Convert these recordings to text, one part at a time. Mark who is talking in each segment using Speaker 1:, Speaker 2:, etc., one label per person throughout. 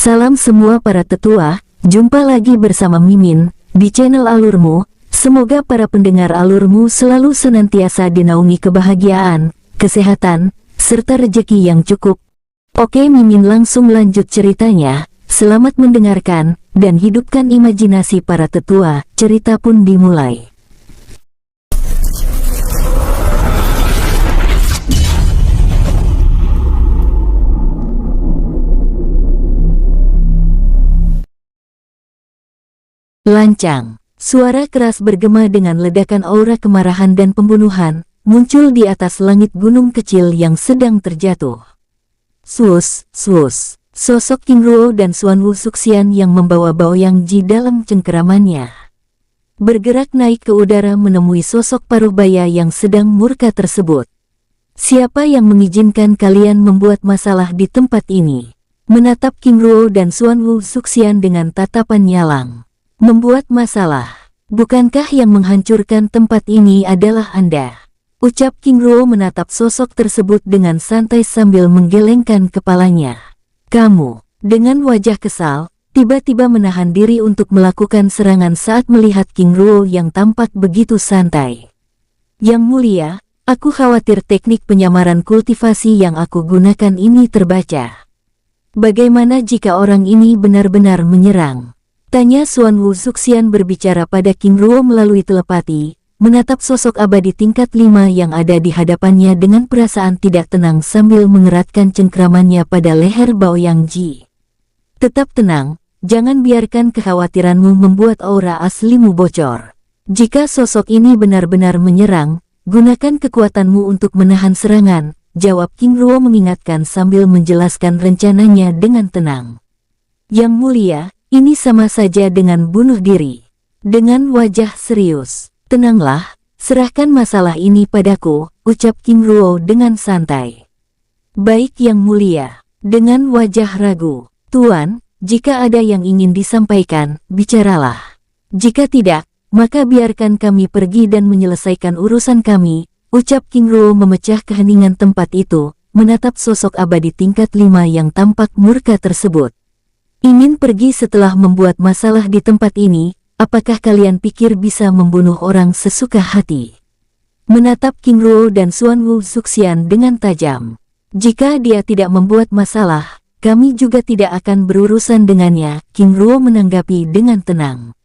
Speaker 1: Salam semua para tetua, jumpa lagi bersama Mimin, di channel Alurmu. Semoga para pendengar Alurmu selalu senantiasa dinaungi kebahagiaan, kesehatan, serta rejeki yang cukup. Oke, Mimin langsung lanjut ceritanya. Selamat mendengarkan, dan hidupkan imajinasi para tetua. Cerita pun dimulai. Lancang, suara keras bergema dengan ledakan aura kemarahan dan pembunuhan, muncul di atas langit gunung kecil yang sedang terjatuh. Swus, swus, sosok King Ruo dan Xuan Wu Suxian yang membawa Baoyang Ji dalam cengkeramannya bergerak naik ke udara menemui sosok paruhbaya yang sedang murka tersebut. Siapa yang mengizinkan kalian membuat masalah di tempat ini? Menatap King Ruo dan Xuan Wu Suxian dengan tatapan nyalang. Membuat masalah, bukankah yang menghancurkan tempat ini adalah Anda? Ucap King Ruo menatap sosok tersebut dengan santai sambil menggelengkan kepalanya. Kamu, dengan wajah kesal, tiba-tiba menahan diri untuk melakukan serangan saat melihat King Ruo yang tampak begitu santai. Yang mulia, aku khawatir teknik penyamaran kultivasi yang aku gunakan ini terbaca. Bagaimana jika orang ini benar-benar menyerang? Tanya Xuan Wu Suxian berbicara pada King Ruo melalui telepati, menatap sosok abadi tingkat 5 yang ada di hadapannya dengan perasaan tidak tenang sambil mengeratkan cengkramannya pada leher Baoyang Ji. Tetap tenang, jangan biarkan kekhawatiranmu membuat aura aslimu bocor. Jika sosok ini benar-benar menyerang, gunakan kekuatanmu untuk menahan serangan, jawab King Ruo mengingatkan sambil menjelaskan rencananya dengan tenang. Yang mulia, ini sama saja dengan bunuh diri. Dengan wajah serius, tenanglah, serahkan masalah ini padaku, ucap King Ruo dengan santai. Baik yang mulia, dengan wajah ragu, Tuan, jika ada yang ingin disampaikan, bicaralah. Jika tidak, maka biarkan kami pergi dan menyelesaikan urusan kami, ucap King Ruo memecah keheningan tempat itu, menatap sosok abadi tingkat 5 yang tampak murka tersebut. Ingin pergi setelah membuat masalah di tempat ini, apakah kalian pikir bisa membunuh orang sesuka hati? Menatap King Ruo dan Xuan Wu Suxian dengan tajam. Jika dia tidak membuat masalah, kami juga tidak akan berurusan dengannya, King Ruo menanggapi dengan tenang.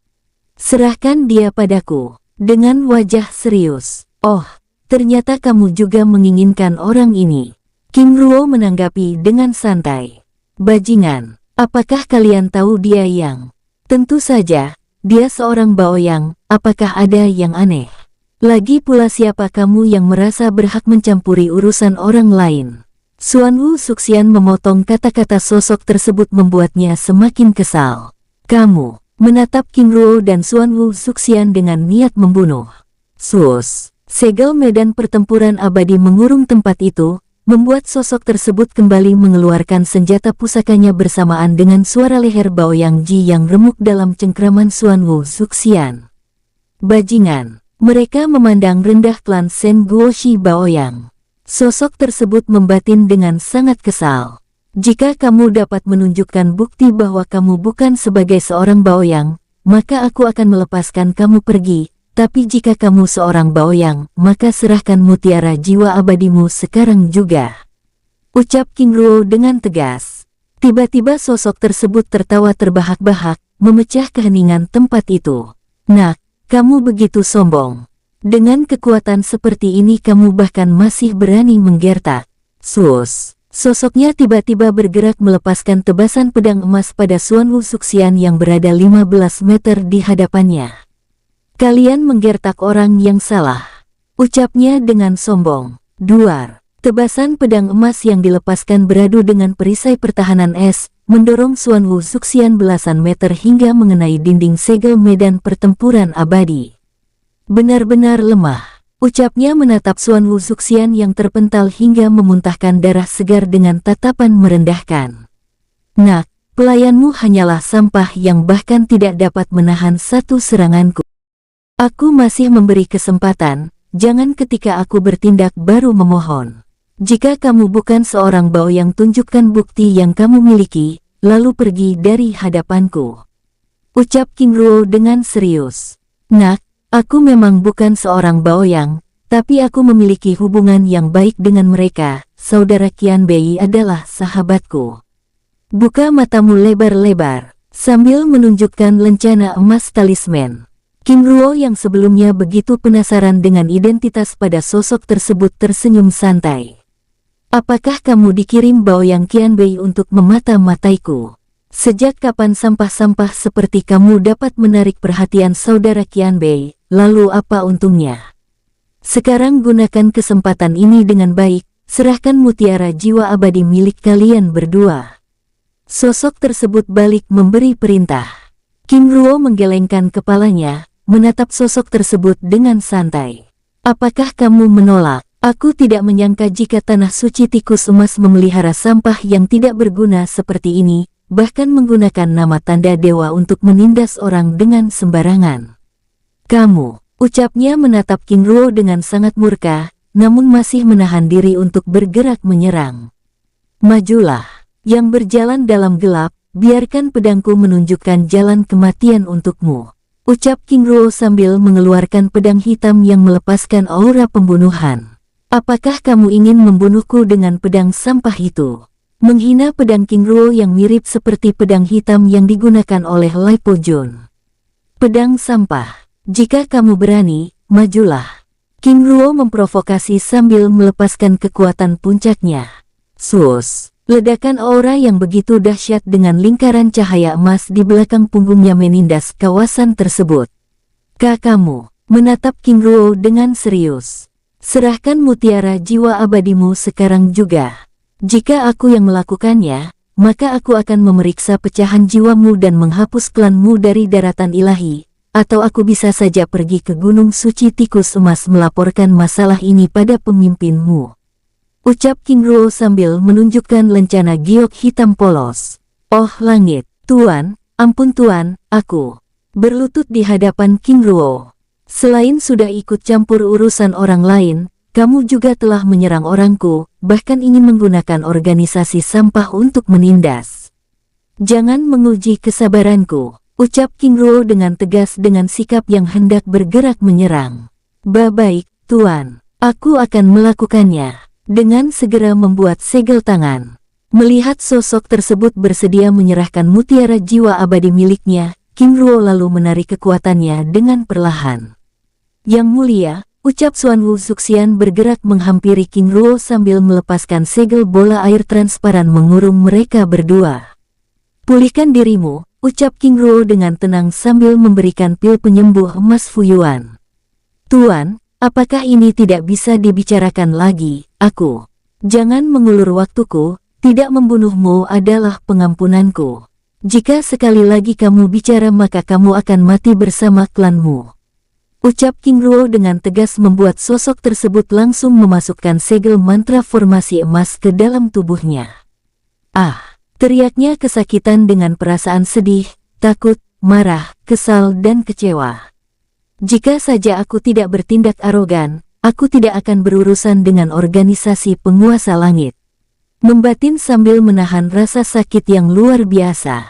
Speaker 1: Serahkan dia padaku, dengan wajah serius. Oh, ternyata kamu juga menginginkan orang ini. King Ruo menanggapi dengan santai. Bajingan. Apakah kalian tahu dia yang? Tentu saja, dia seorang Baoyang, apakah ada yang aneh? Lagi pula siapa kamu yang merasa berhak mencampuri urusan orang lain? Xuan Wu Suxian memotong kata-kata sosok tersebut membuatnya semakin kesal. Kamu, menatap King Ruo dan Xuan Wu Suxian dengan niat membunuh. Sus, segel medan pertempuran abadi mengurung tempat itu, membuat sosok tersebut kembali mengeluarkan senjata pusakanya bersamaan dengan suara leher Baoyang Ji yang remuk dalam cengkraman Xuan Wu Suxian. Bajingan, mereka memandang rendah klan Shen Guoshi Baoyang. Sosok tersebut membatin dengan sangat kesal. Jika kamu dapat menunjukkan bukti bahwa kamu bukan sebagai seorang Baoyang, maka aku akan melepaskan kamu pergi. Tapi jika kamu seorang Baoyang, maka serahkan mutiara jiwa abadimu sekarang juga. Ucap King Ruo dengan tegas. Tiba-tiba sosok tersebut tertawa terbahak-bahak, memecah keheningan tempat itu. Nak, kamu begitu sombong. Dengan kekuatan seperti ini kamu bahkan masih berani menggertak. Sus. Sosoknya tiba-tiba bergerak melepaskan tebasan pedang emas pada Xuan Wu Suxian yang berada 15 meter di hadapannya. Kalian menggertak orang yang salah, ucapnya dengan sombong. Duar, tebasan pedang emas yang dilepaskan beradu dengan perisai pertahanan es, mendorong Xuan Wu Suxian belasan meter hingga mengenai dinding segel medan pertempuran abadi. Benar-benar lemah, ucapnya menatap Xuan Wu Suxian yang terpental hingga memuntahkan darah segar dengan tatapan merendahkan. Nak, pelayanmu hanyalah sampah yang bahkan tidak dapat menahan satu seranganku. Aku masih memberi kesempatan, jangan ketika aku bertindak baru memohon. Jika kamu bukan seorang Baoyang tunjukkan bukti yang kamu miliki, lalu pergi dari hadapanku. Ucap King Ruo dengan serius. Nak, aku memang bukan seorang Baoyang, tapi aku memiliki hubungan yang baik dengan mereka. Saudara Qianbei adalah sahabatku. Buka matamu lebar-lebar, sambil menunjukkan lencana emas talisman. King Ruo yang sebelumnya begitu penasaran dengan identitas pada sosok tersebut tersenyum santai. Apakah kamu dikirim Baoyang Qianbei untuk memata-mataiku? Sejak kapan sampah-sampah seperti kamu dapat menarik perhatian saudara Qianbei, lalu apa untungnya? Sekarang gunakan kesempatan ini dengan baik, serahkan mutiara jiwa abadi milik kalian berdua. Sosok tersebut balik memberi perintah. King Ruo menggelengkan kepalanya, menatap sosok tersebut dengan santai. Apakah kamu menolak? Aku tidak menyangka jika tanah suci tikus emas memelihara sampah yang tidak berguna seperti ini, bahkan menggunakan nama tanda dewa untuk menindas orang dengan sembarangan. Kamu, ucapnya menatap King Ruo dengan sangat murka, namun masih menahan diri untuk bergerak menyerang. Majulah, yang berjalan dalam gelap, biarkan pedangku menunjukkan jalan kematian untukmu. Ucap King Ruo sambil mengeluarkan pedang hitam yang melepaskan aura pembunuhan. Apakah kamu ingin membunuhku dengan pedang sampah itu? Menghina pedang King Ruo yang mirip seperti pedang hitam yang digunakan oleh Lai Po Jun. Pedang sampah, jika kamu berani, majulah. King Ruo memprovokasi sambil melepaskan kekuatan puncaknya. Sus, ledakan aura yang begitu dahsyat dengan lingkaran cahaya emas di belakang punggungnya menindas kawasan tersebut. Kamu, menatap King Ruo dengan serius. Serahkan mutiara jiwa abadimu sekarang juga. Jika aku yang melakukannya, maka aku akan memeriksa pecahan jiwamu dan menghapus klanmu dari daratan ilahi, atau aku bisa saja pergi ke Gunung Suci Tikus Emas melaporkan masalah ini pada pemimpinmu. Ucap King Ruo sambil menunjukkan lencana giok hitam polos. Oh langit, Tuan, ampun Tuan, aku berlutut di hadapan King Ruo. Selain sudah ikut campur urusan orang lain, kamu juga telah menyerang orangku, bahkan ingin menggunakan organisasi sampah untuk menindas. Jangan menguji kesabaranku, ucap King Ruo dengan tegas dengan sikap yang hendak bergerak menyerang. Baik, Tuan, aku akan melakukannya. Dengan segera membuat segel tangan. Melihat sosok tersebut bersedia menyerahkan mutiara jiwa abadi miliknya, King Ruo lalu menarik kekuatannya dengan perlahan. Yang mulia, ucap Xuan Wu Zuxian bergerak menghampiri King Ruo sambil melepaskan segel bola air transparan mengurung mereka berdua. Pulihkan dirimu, ucap King Ruo dengan tenang sambil memberikan pil penyembuh emas Fuyuan. Tuan, apakah ini tidak bisa dibicarakan lagi? Aku, jangan mengulur waktuku, tidak membunuhmu adalah pengampunanku. Jika sekali lagi kamu bicara maka kamu akan mati bersama klanmu. Ucap King Ruo dengan tegas membuat sosok tersebut langsung memasukkan segel mantra formasi emas ke dalam tubuhnya. Ah, teriaknya kesakitan dengan perasaan sedih, takut, marah, kesal dan kecewa. Jika saja aku tidak bertindak arogan, aku tidak akan berurusan dengan organisasi penguasa langit. Membatin sambil menahan rasa sakit yang luar biasa.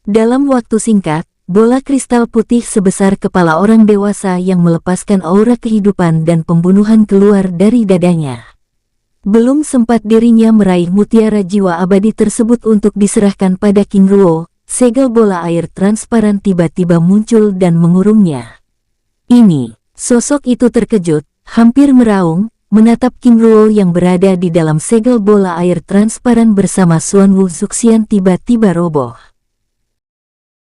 Speaker 1: Dalam waktu singkat, bola kristal putih sebesar kepala orang dewasa yang melepaskan aura kehidupan dan pembunuhan keluar dari dadanya. Belum sempat dirinya meraih mutiara jiwa abadi tersebut untuk diserahkan pada King Ruo, segel bola air transparan tiba-tiba muncul dan mengurungnya. Ini, sosok itu terkejut, hampir meraung, menatap King Ruo yang berada di dalam segel bola air transparan bersama Xuan Wu Zuxian tiba-tiba roboh.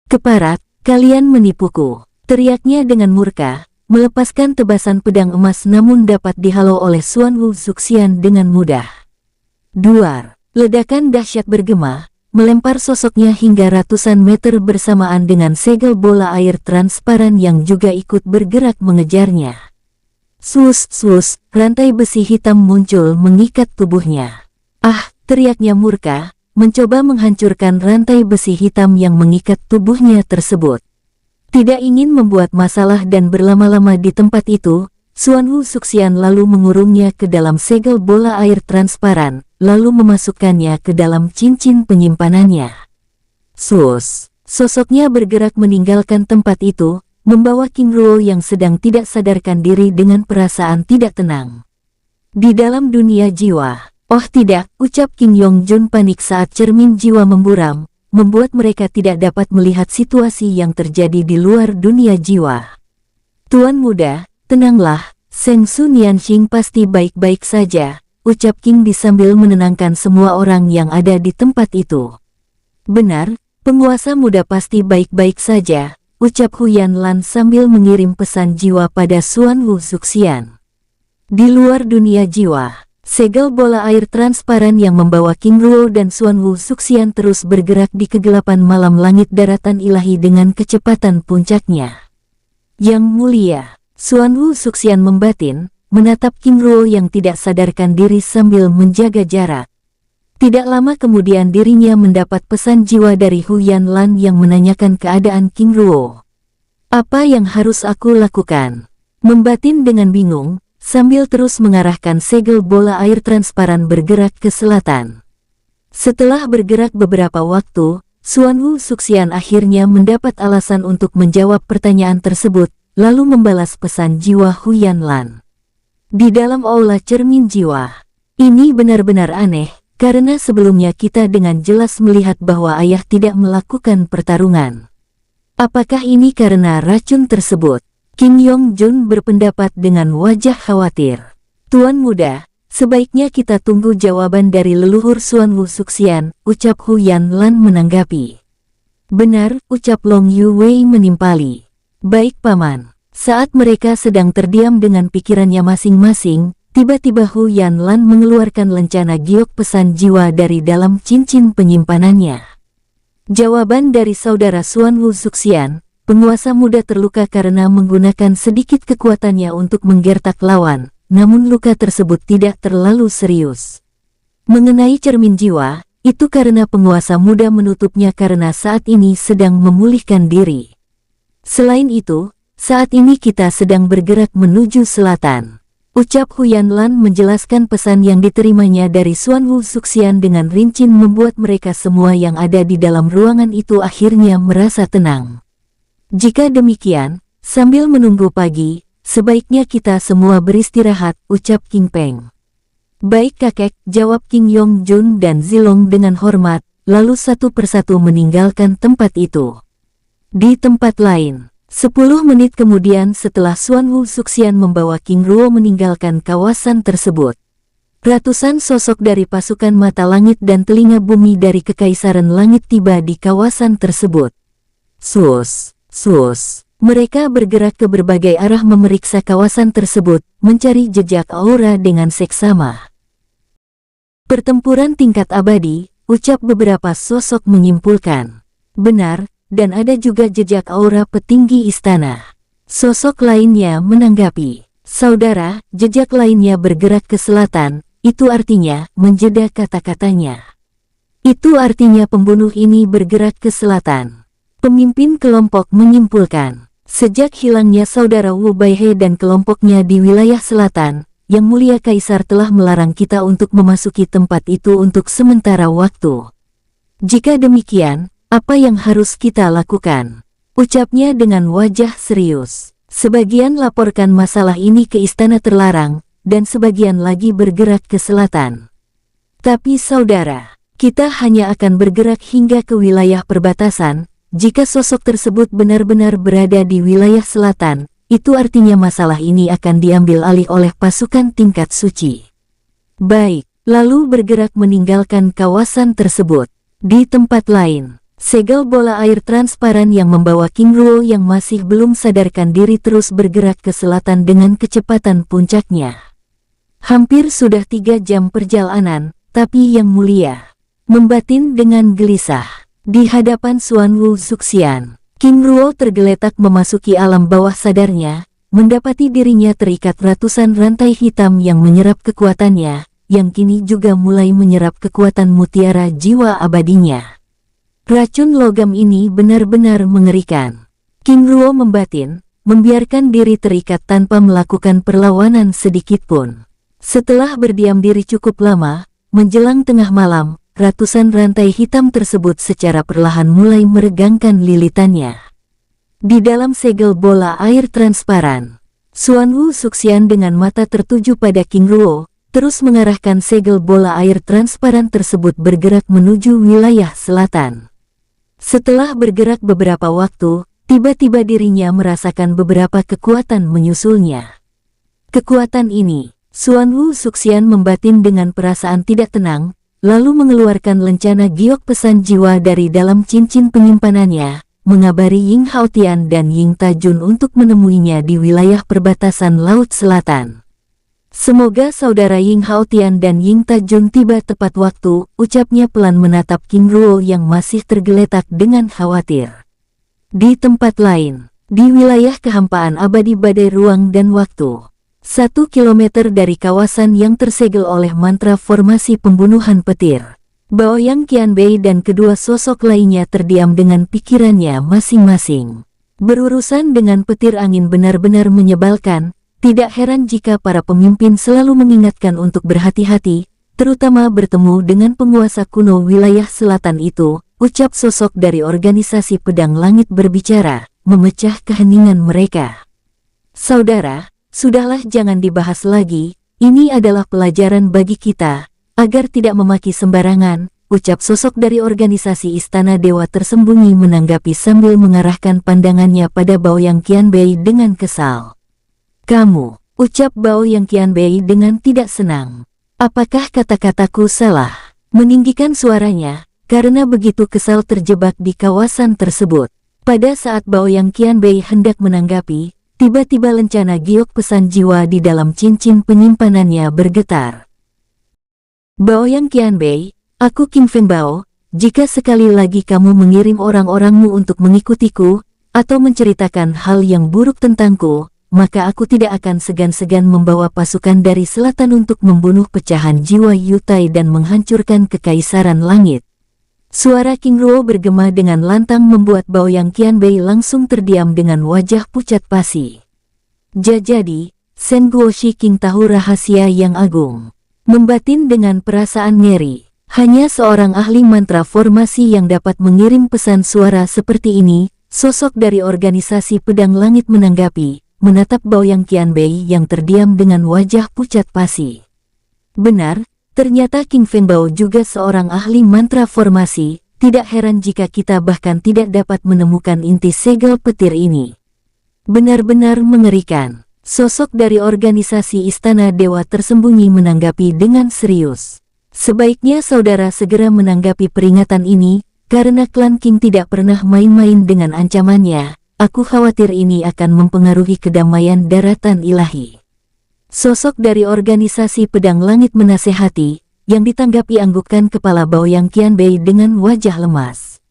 Speaker 1: Keparat, kalian menipuku, teriaknya dengan murka, melepaskan tebasan pedang emas namun dapat dihalau oleh Xuan Wu Zuxian dengan mudah. Duar, ledakan dahsyat bergema, melempar sosoknya hingga ratusan meter bersamaan dengan segel bola air transparan yang juga ikut bergerak mengejarnya. Sus, rantai besi hitam muncul mengikat tubuhnya. Ah, teriaknya murka, mencoba menghancurkan rantai besi hitam yang mengikat tubuhnya tersebut. Tidak ingin membuat masalah dan berlama-lama di tempat itu, Xuan Wu Zuxian lalu mengurungnya ke dalam segel bola air transparan, lalu memasukkannya ke dalam cincin penyimpanannya. Sus. Sosoknya bergerak meninggalkan tempat itu, membawa King Ruo yang sedang tidak sadarkan diri dengan perasaan tidak tenang. Di dalam dunia jiwa. Oh tidak, ucap King Yongjun panik saat cermin jiwa memburam, membuat mereka tidak dapat melihat situasi yang terjadi di luar dunia jiwa. Tuan muda, tenanglah, Seng Su Nianxing pasti baik-baik saja, ucap King Di sambil menenangkan semua orang yang ada di tempat itu. Benar, penguasa muda pasti baik-baik saja, ucap Huyan Lan sambil mengirim pesan jiwa pada Xuan Wu Zuxian. Di luar dunia jiwa. Segel bola air transparan yang membawa King Ruo dan Xuan Wu Zuxian terus bergerak di kegelapan malam langit daratan ilahi dengan kecepatan puncaknya. Yang mulia, Xuan Wu Zuxian membatin, menatap King Ruo yang tidak sadarkan diri sambil menjaga jarak. Tidak lama kemudian dirinya mendapat pesan jiwa dari Huyan Lan yang menanyakan keadaan King Ruo. Apa yang harus aku lakukan? Membatin dengan bingung, sambil terus mengarahkan segel bola air transparan bergerak ke selatan. Setelah bergerak beberapa waktu, Xuan Wu Zuxian akhirnya mendapat alasan untuk menjawab pertanyaan tersebut, lalu membalas pesan jiwa Huyan Lan. Di dalam aula cermin jiwa. Ini benar-benar aneh, karena sebelumnya kita dengan jelas melihat bahwa ayah tidak melakukan pertarungan. Apakah ini karena racun tersebut? King Yongjun berpendapat dengan wajah khawatir. Tuan muda, sebaiknya kita tunggu jawaban dari leluhur Xuan Wu Zuxian, ucap Huyan Lan menanggapi. Benar, ucap Long Yuwei menimpali. Baik paman. Saat mereka sedang terdiam dengan pikirannya masing-masing, tiba-tiba Huyan Lan mengeluarkan lencana giok pesan jiwa dari dalam cincin penyimpanannya. Jawaban dari saudara Xuan Wu Zuxian. Penguasa muda terluka karena menggunakan sedikit kekuatannya untuk menggertak lawan, namun luka tersebut tidak terlalu serius. Mengenai cermin jiwa, itu karena penguasa muda menutupnya karena saat ini sedang memulihkan diri. Selain itu, saat ini kita sedang bergerak menuju selatan. Ucap Huyan Lan menjelaskan pesan yang diterimanya dari Xuan Wu Zuxian dengan rinci membuat mereka semua yang ada di dalam ruangan itu akhirnya merasa tenang. Jika demikian, sambil menunggu pagi, sebaiknya kita semua beristirahat, ucap King Peng. Baik kakek, jawab King Yongjun dan Zilong dengan hormat, lalu satu persatu meninggalkan tempat itu. Di tempat lain, 10 menit kemudian setelah Xuan Wu Zuxian membawa King Ruo meninggalkan kawasan tersebut. Ratusan sosok dari pasukan mata langit dan telinga bumi dari Kekaisaran Langit tiba di kawasan tersebut. Sus. Mereka bergerak ke berbagai arah memeriksa kawasan tersebut, mencari jejak aura dengan seksama. Pertempuran tingkat abadi, ucap beberapa sosok menyimpulkan. Benar, dan ada juga jejak aura petinggi istana. Sosok lainnya menanggapi. Saudara, jejak lainnya bergerak ke selatan, itu artinya, menjeda kata-katanya. Itu artinya pembunuh ini bergerak ke selatan. Pemimpin kelompok menyimpulkan, sejak hilangnya saudara Wu Baihe dan kelompoknya di wilayah selatan, Yang Mulia Kaisar telah melarang kita untuk memasuki tempat itu untuk sementara waktu. Jika demikian, apa yang harus kita lakukan? Ucapnya dengan wajah serius. Sebagian laporkan masalah ini ke istana terlarang, dan sebagian lagi bergerak ke selatan. Tapi saudara, kita hanya akan bergerak hingga ke wilayah perbatasan. Jika sosok tersebut benar-benar berada di wilayah selatan, itu artinya masalah ini akan diambil alih oleh pasukan tingkat suci. Baik, lalu bergerak meninggalkan kawasan tersebut. Di tempat lain, segel bola air transparan yang membawa King Ruo yang masih belum sadarkan diri terus bergerak ke selatan dengan kecepatan puncaknya. Hampir sudah 3 jam perjalanan, tapi Yang Mulia membatin dengan gelisah. Di hadapan Xuan Wu Zuxian, King Ruo tergeletak memasuki alam bawah sadarnya, mendapati dirinya terikat ratusan rantai hitam yang menyerap kekuatannya, yang kini juga mulai menyerap kekuatan mutiara jiwa abadinya. Racun logam ini benar-benar mengerikan. King Ruo membatin, membiarkan diri terikat tanpa melakukan perlawanan sedikitpun. Setelah berdiam diri cukup lama, menjelang tengah malam, ratusan rantai hitam tersebut secara perlahan mulai meregangkan lilitannya. Di dalam segel bola air transparan, Xuanwu Suxian dengan mata tertuju pada King Ruo, terus mengarahkan segel bola air transparan tersebut bergerak menuju wilayah selatan. Setelah bergerak beberapa waktu, tiba-tiba dirinya merasakan beberapa kekuatan menyusulnya. Kekuatan ini, Xuanwu Suxian membatin dengan perasaan tidak tenang, lalu mengeluarkan lencana giok pesan jiwa dari dalam cincin penyimpanannya, mengabari Ying Haotian dan Ying Tajun untuk menemuinya di wilayah perbatasan Laut Selatan. Semoga saudara Ying Haotian dan Ying Tajun tiba tepat waktu, ucapnya pelan menatap King Ruo yang masih tergeletak dengan khawatir. Di tempat lain, di wilayah kehampaan abadi badai ruang dan waktu, 1 kilometer dari kawasan yang tersegel oleh mantra formasi pembunuhan petir, Baoyang Qianbei dan kedua sosok lainnya terdiam dengan pikirannya masing-masing. Berurusan dengan petir angin benar-benar menyebalkan, tidak heran jika para pemimpin selalu mengingatkan untuk berhati-hati, terutama bertemu dengan penguasa kuno wilayah selatan itu, ucap sosok dari organisasi Pedang Langit berbicara, memecah keheningan mereka. Saudara, sudahlah jangan dibahas lagi, ini adalah pelajaran bagi kita, agar tidak memaki sembarangan, ucap sosok dari organisasi Istana Dewa Tersembunyi menanggapi sambil mengarahkan pandangannya pada Baoyang Qianbei dengan kesal. Kamu, ucap Baoyang Qianbei dengan tidak senang. Apakah kata-kataku salah? Meninggikan suaranya, karena begitu kesal terjebak di kawasan tersebut. Pada saat Baoyang Qianbei hendak menanggapi, tiba-tiba lencana giok pesan jiwa di dalam cincin penyimpanannya bergetar. Baoyang Qianbei, aku King Feng Bao, jika sekali lagi kamu mengirim orang-orangmu untuk mengikutiku, atau menceritakan hal yang buruk tentangku, maka aku tidak akan segan-segan membawa pasukan dari selatan untuk membunuh pecahan jiwa Yutai dan menghancurkan kekaisaran langit. Suara King Ruo bergema dengan lantang membuat Baoyang Qianbei langsung terdiam dengan wajah pucat pasi. Jadi, Shen Guoshi King tahu rahasia yang agung. Membatin dengan perasaan ngeri, hanya seorang ahli mantra formasi yang dapat mengirim pesan suara seperti ini, sosok dari organisasi Pedang Langit menanggapi, menatap Baoyang Qianbei yang terdiam dengan wajah pucat pasi. Benar, ternyata King Feng Bao juga seorang ahli mantra formasi, tidak heran jika kita bahkan tidak dapat menemukan inti segel petir ini. Benar-benar mengerikan. Sosok dari organisasi Istana Dewa Tersembunyi menanggapi dengan serius. Sebaiknya saudara segera menanggapi peringatan ini, karena klan King tidak pernah main-main dengan ancamannya. Aku khawatir ini akan mempengaruhi kedamaian daratan ilahi. Sosok dari organisasi Pedang Langit menasehati, yang ditanggapi anggukan kepala Baoyang Qianbei dengan wajah lemas.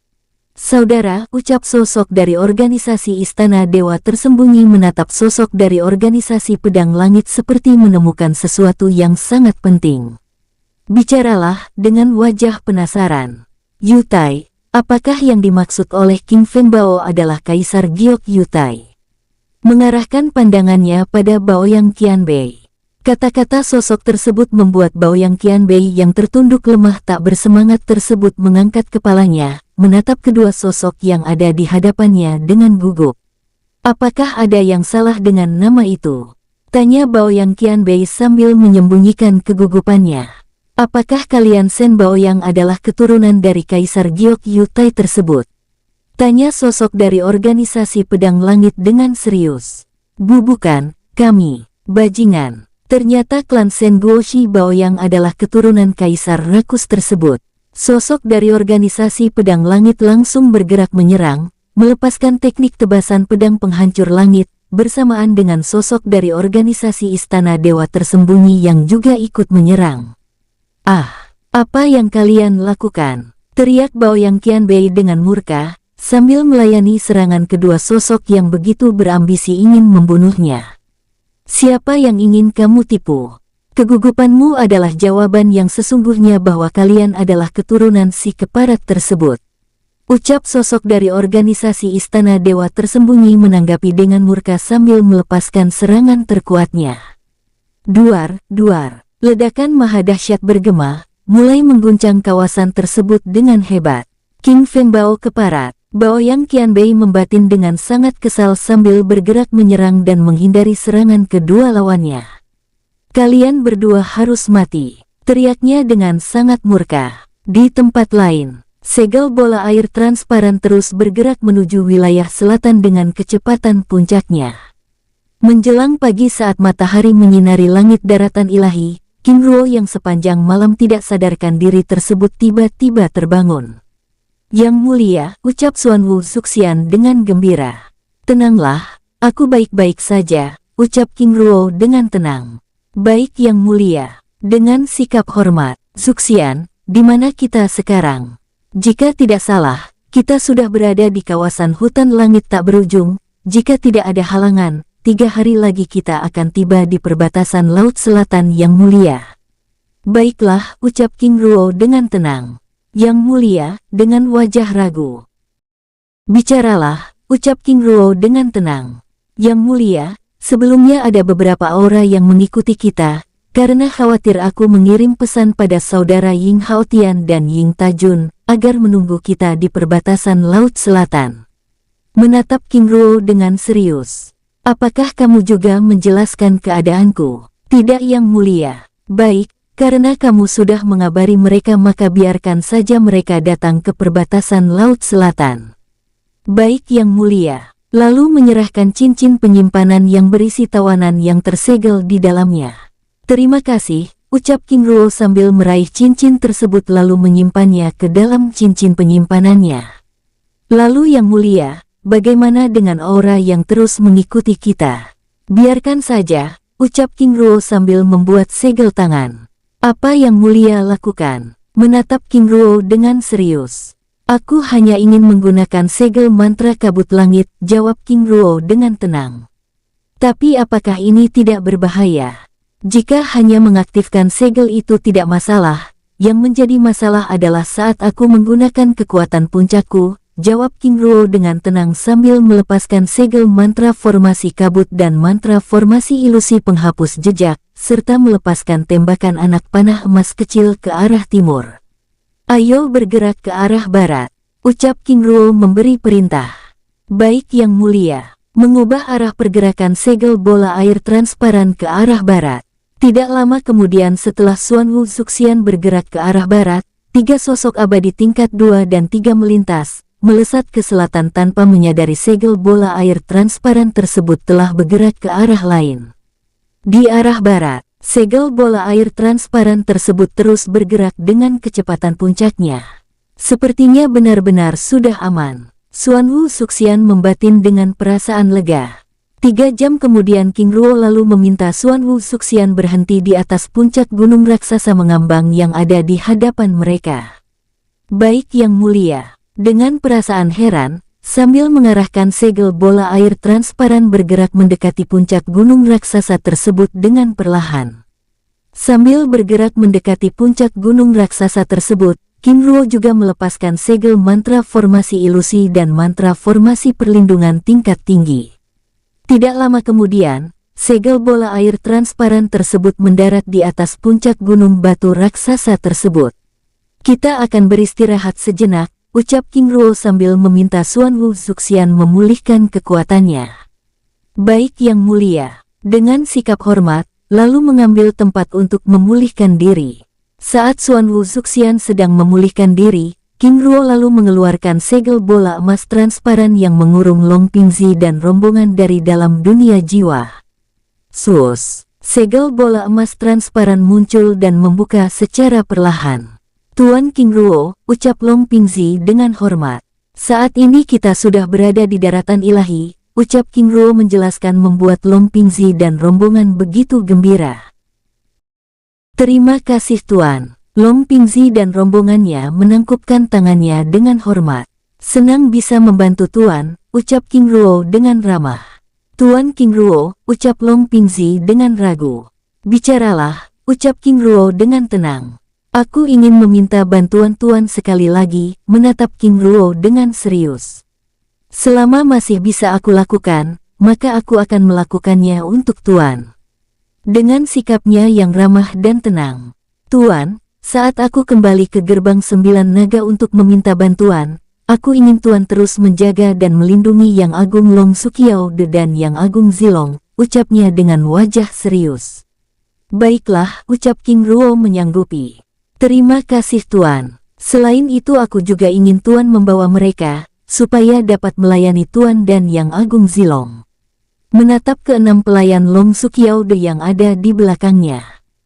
Speaker 1: Saudara, ucap sosok dari organisasi Istana Dewa Tersembunyi menatap sosok dari organisasi Pedang Langit seperti menemukan sesuatu yang sangat penting. Bicaralah dengan wajah penasaran. Yutai, apakah yang dimaksud oleh King Feng Bao adalah Kaisar Giok Yutai? Mengarahkan pandangannya pada Baoyang Qianbei. Kata-kata sosok tersebut membuat Baoyang Qianbei yang tertunduk lemah tak bersemangat tersebut mengangkat kepalanya, menatap kedua sosok yang ada di hadapannya dengan gugup. Apakah ada yang salah dengan nama itu? Tanya Baoyang Qianbei sambil menyembunyikan kegugupannya. Apakah kalian Shen Baoyang adalah keturunan dari Kaisar Giok Yutai tersebut? Tanya sosok dari organisasi Pedang Langit dengan serius. Bukan, kami, bajingan. Ternyata klan Shen Guoshi Baoyang adalah keturunan Kaisar Rakus tersebut. Sosok dari organisasi Pedang Langit langsung bergerak menyerang, melepaskan teknik tebasan pedang penghancur langit, bersamaan dengan sosok dari organisasi Istana Dewa Tersembunyi yang juga ikut menyerang. Ah, apa yang kalian lakukan? Teriak Baoyang Qianbei dengan murka, sambil melayani serangan kedua sosok yang begitu berambisi ingin membunuhnya. Siapa yang ingin kamu tipu? Kegugupanmu adalah jawaban yang sesungguhnya bahwa kalian adalah keturunan si keparat tersebut. Ucap sosok dari organisasi Istana Dewa Tersembunyi menanggapi dengan murka sambil melepaskan serangan terkuatnya. Duar, duar. Ledakan maha dahsyat bergema, mulai mengguncang kawasan tersebut dengan hebat. King Feng Bao keparat. Baoyang Qianbei membatin dengan sangat kesal sambil bergerak menyerang dan menghindari serangan kedua lawannya. "Kalian berdua harus mati," teriaknya dengan sangat murka. Di tempat lain, segel bola air transparan terus bergerak menuju wilayah selatan dengan kecepatan puncaknya. Menjelang pagi saat matahari menyinari langit daratan ilahi, King Ruo yang sepanjang malam tidak sadarkan diri tersebut tiba-tiba terbangun. "Yang mulia," ucap Xuan Wu Zuxian dengan gembira. "Tenanglah, aku baik-baik saja," ucap King Ruo dengan tenang. "Baik Yang Mulia." Dengan sikap hormat, "Zuxian, di mana kita sekarang?" "Jika tidak salah, kita sudah berada di kawasan hutan langit tak berujung. Jika tidak ada halangan, 3 hari lagi kita akan tiba di perbatasan Laut Selatan Yang Mulia." "Baiklah," ucap King Ruo dengan tenang. "Yang Mulia," dengan wajah ragu. "Bicaralah," ucap King Ruo dengan tenang. "Yang Mulia, sebelumnya ada beberapa aura yang mengikuti kita. Karena khawatir aku mengirim pesan pada saudara Ying Haotian dan Ying Tajun agar menunggu kita di perbatasan Laut Selatan." Menatap King Ruo dengan serius. "Apakah kamu juga menjelaskan keadaanku?" "Tidak Yang Mulia." "Baik, karena kamu sudah mengabari mereka maka biarkan saja mereka datang ke perbatasan Laut Selatan." "Baik Yang Mulia." Lalu menyerahkan cincin penyimpanan yang berisi tawanan yang tersegel di dalamnya. "Terima kasih," ucap King Ruo sambil meraih cincin tersebut lalu menyimpannya ke dalam cincin penyimpanannya. "Lalu Yang Mulia, bagaimana dengan aura yang terus mengikuti kita?" "Biarkan saja," ucap King Ruo sambil membuat segel tangan. "Apa Yang Mulia lakukan?" Menatap King Ruo dengan serius. "Aku hanya ingin menggunakan segel mantra kabut langit," jawab King Ruo dengan tenang. "Tapi apakah ini tidak berbahaya?" "Jika hanya mengaktifkan segel itu tidak masalah. Yang menjadi masalah adalah saat aku menggunakan kekuatan puncakku," jawab King Ruo dengan tenang sambil melepaskan segel mantra formasi kabut dan mantra formasi ilusi penghapus jejak, serta melepaskan tembakan anak panah emas kecil ke arah timur. "Ayo bergerak ke arah barat," ucap King Ruo memberi perintah. "Baik Yang Mulia." Mengubah arah pergerakan segel bola air transparan ke arah barat. Tidak lama kemudian setelah Xuan Wu Zuxian bergerak ke arah barat, 3 sosok abadi tingkat 2 dan 3 melintas, melesat ke selatan tanpa menyadari segel bola air transparan tersebut telah bergerak ke arah lain. Di arah barat, segel bola air transparan tersebut terus bergerak dengan kecepatan puncaknya. Sepertinya benar-benar sudah aman. Xuan Wu Zuxian membatin dengan perasaan lega. 3 jam kemudian King Ruo lalu meminta Xuan Wu Zuxian berhenti di atas puncak gunung raksasa mengambang yang ada di hadapan mereka. "Baik Yang Mulia." Dengan perasaan heran, sambil mengarahkan segel bola air transparan bergerak mendekati puncak gunung raksasa tersebut dengan perlahan. Sambil bergerak mendekati puncak gunung raksasa tersebut, King Ruo juga melepaskan segel mantra formasi ilusi dan mantra formasi perlindungan tingkat tinggi. Tidak lama kemudian, segel bola air transparan tersebut mendarat di atas puncak gunung batu raksasa tersebut. "Kita akan beristirahat sejenak," ucap King Ruo sambil meminta Xuan Wu Zuxian memulihkan kekuatannya. "Baik Yang Mulia." Dengan sikap hormat, lalu mengambil tempat untuk memulihkan diri. Saat Xuan Wu Zuxian sedang memulihkan diri, King Ruo lalu mengeluarkan segel bola emas transparan yang mengurung Long Pingzi dan rombongan dari dalam dunia jiwa. Sus! Segel bola emas transparan muncul dan membuka secara perlahan. "Tuan King Ruo," ucap Long Pingzi dengan hormat. "Saat ini kita sudah berada di daratan ilahi," ucap King Ruo menjelaskan membuat Long Pingzi dan rombongan begitu gembira. "Terima kasih Tuan." Long Pingzi dan rombongannya menangkupkan tangannya dengan hormat. "Senang bisa membantu Tuan," ucap King Ruo dengan ramah. "Tuan King Ruo," ucap Long Pingzi dengan ragu. "Bicaralah," ucap King Ruo dengan tenang. "Aku ingin meminta bantuan Tuan sekali lagi," menatap King Ruo dengan serius. "Selama masih bisa aku lakukan, maka aku akan melakukannya untuk Tuan." Dengan sikapnya yang ramah dan tenang. "Tuan, Saat aku kembali ke gerbang 9 naga untuk meminta bantuan, aku ingin Tuan terus menjaga dan melindungi Yang Agung Long Sukiaude dan Yang Agung Zilong, ucapnya dengan wajah serius. Baiklah, ucap King Ruo menyanggupi. Terima kasih Tuan. Selain itu aku juga ingin Tuan membawa mereka, supaya dapat melayani Tuan dan Yang Agung Zilong. Menatap ke-6 pelayan Long Sukiaude yang ada di belakangnya,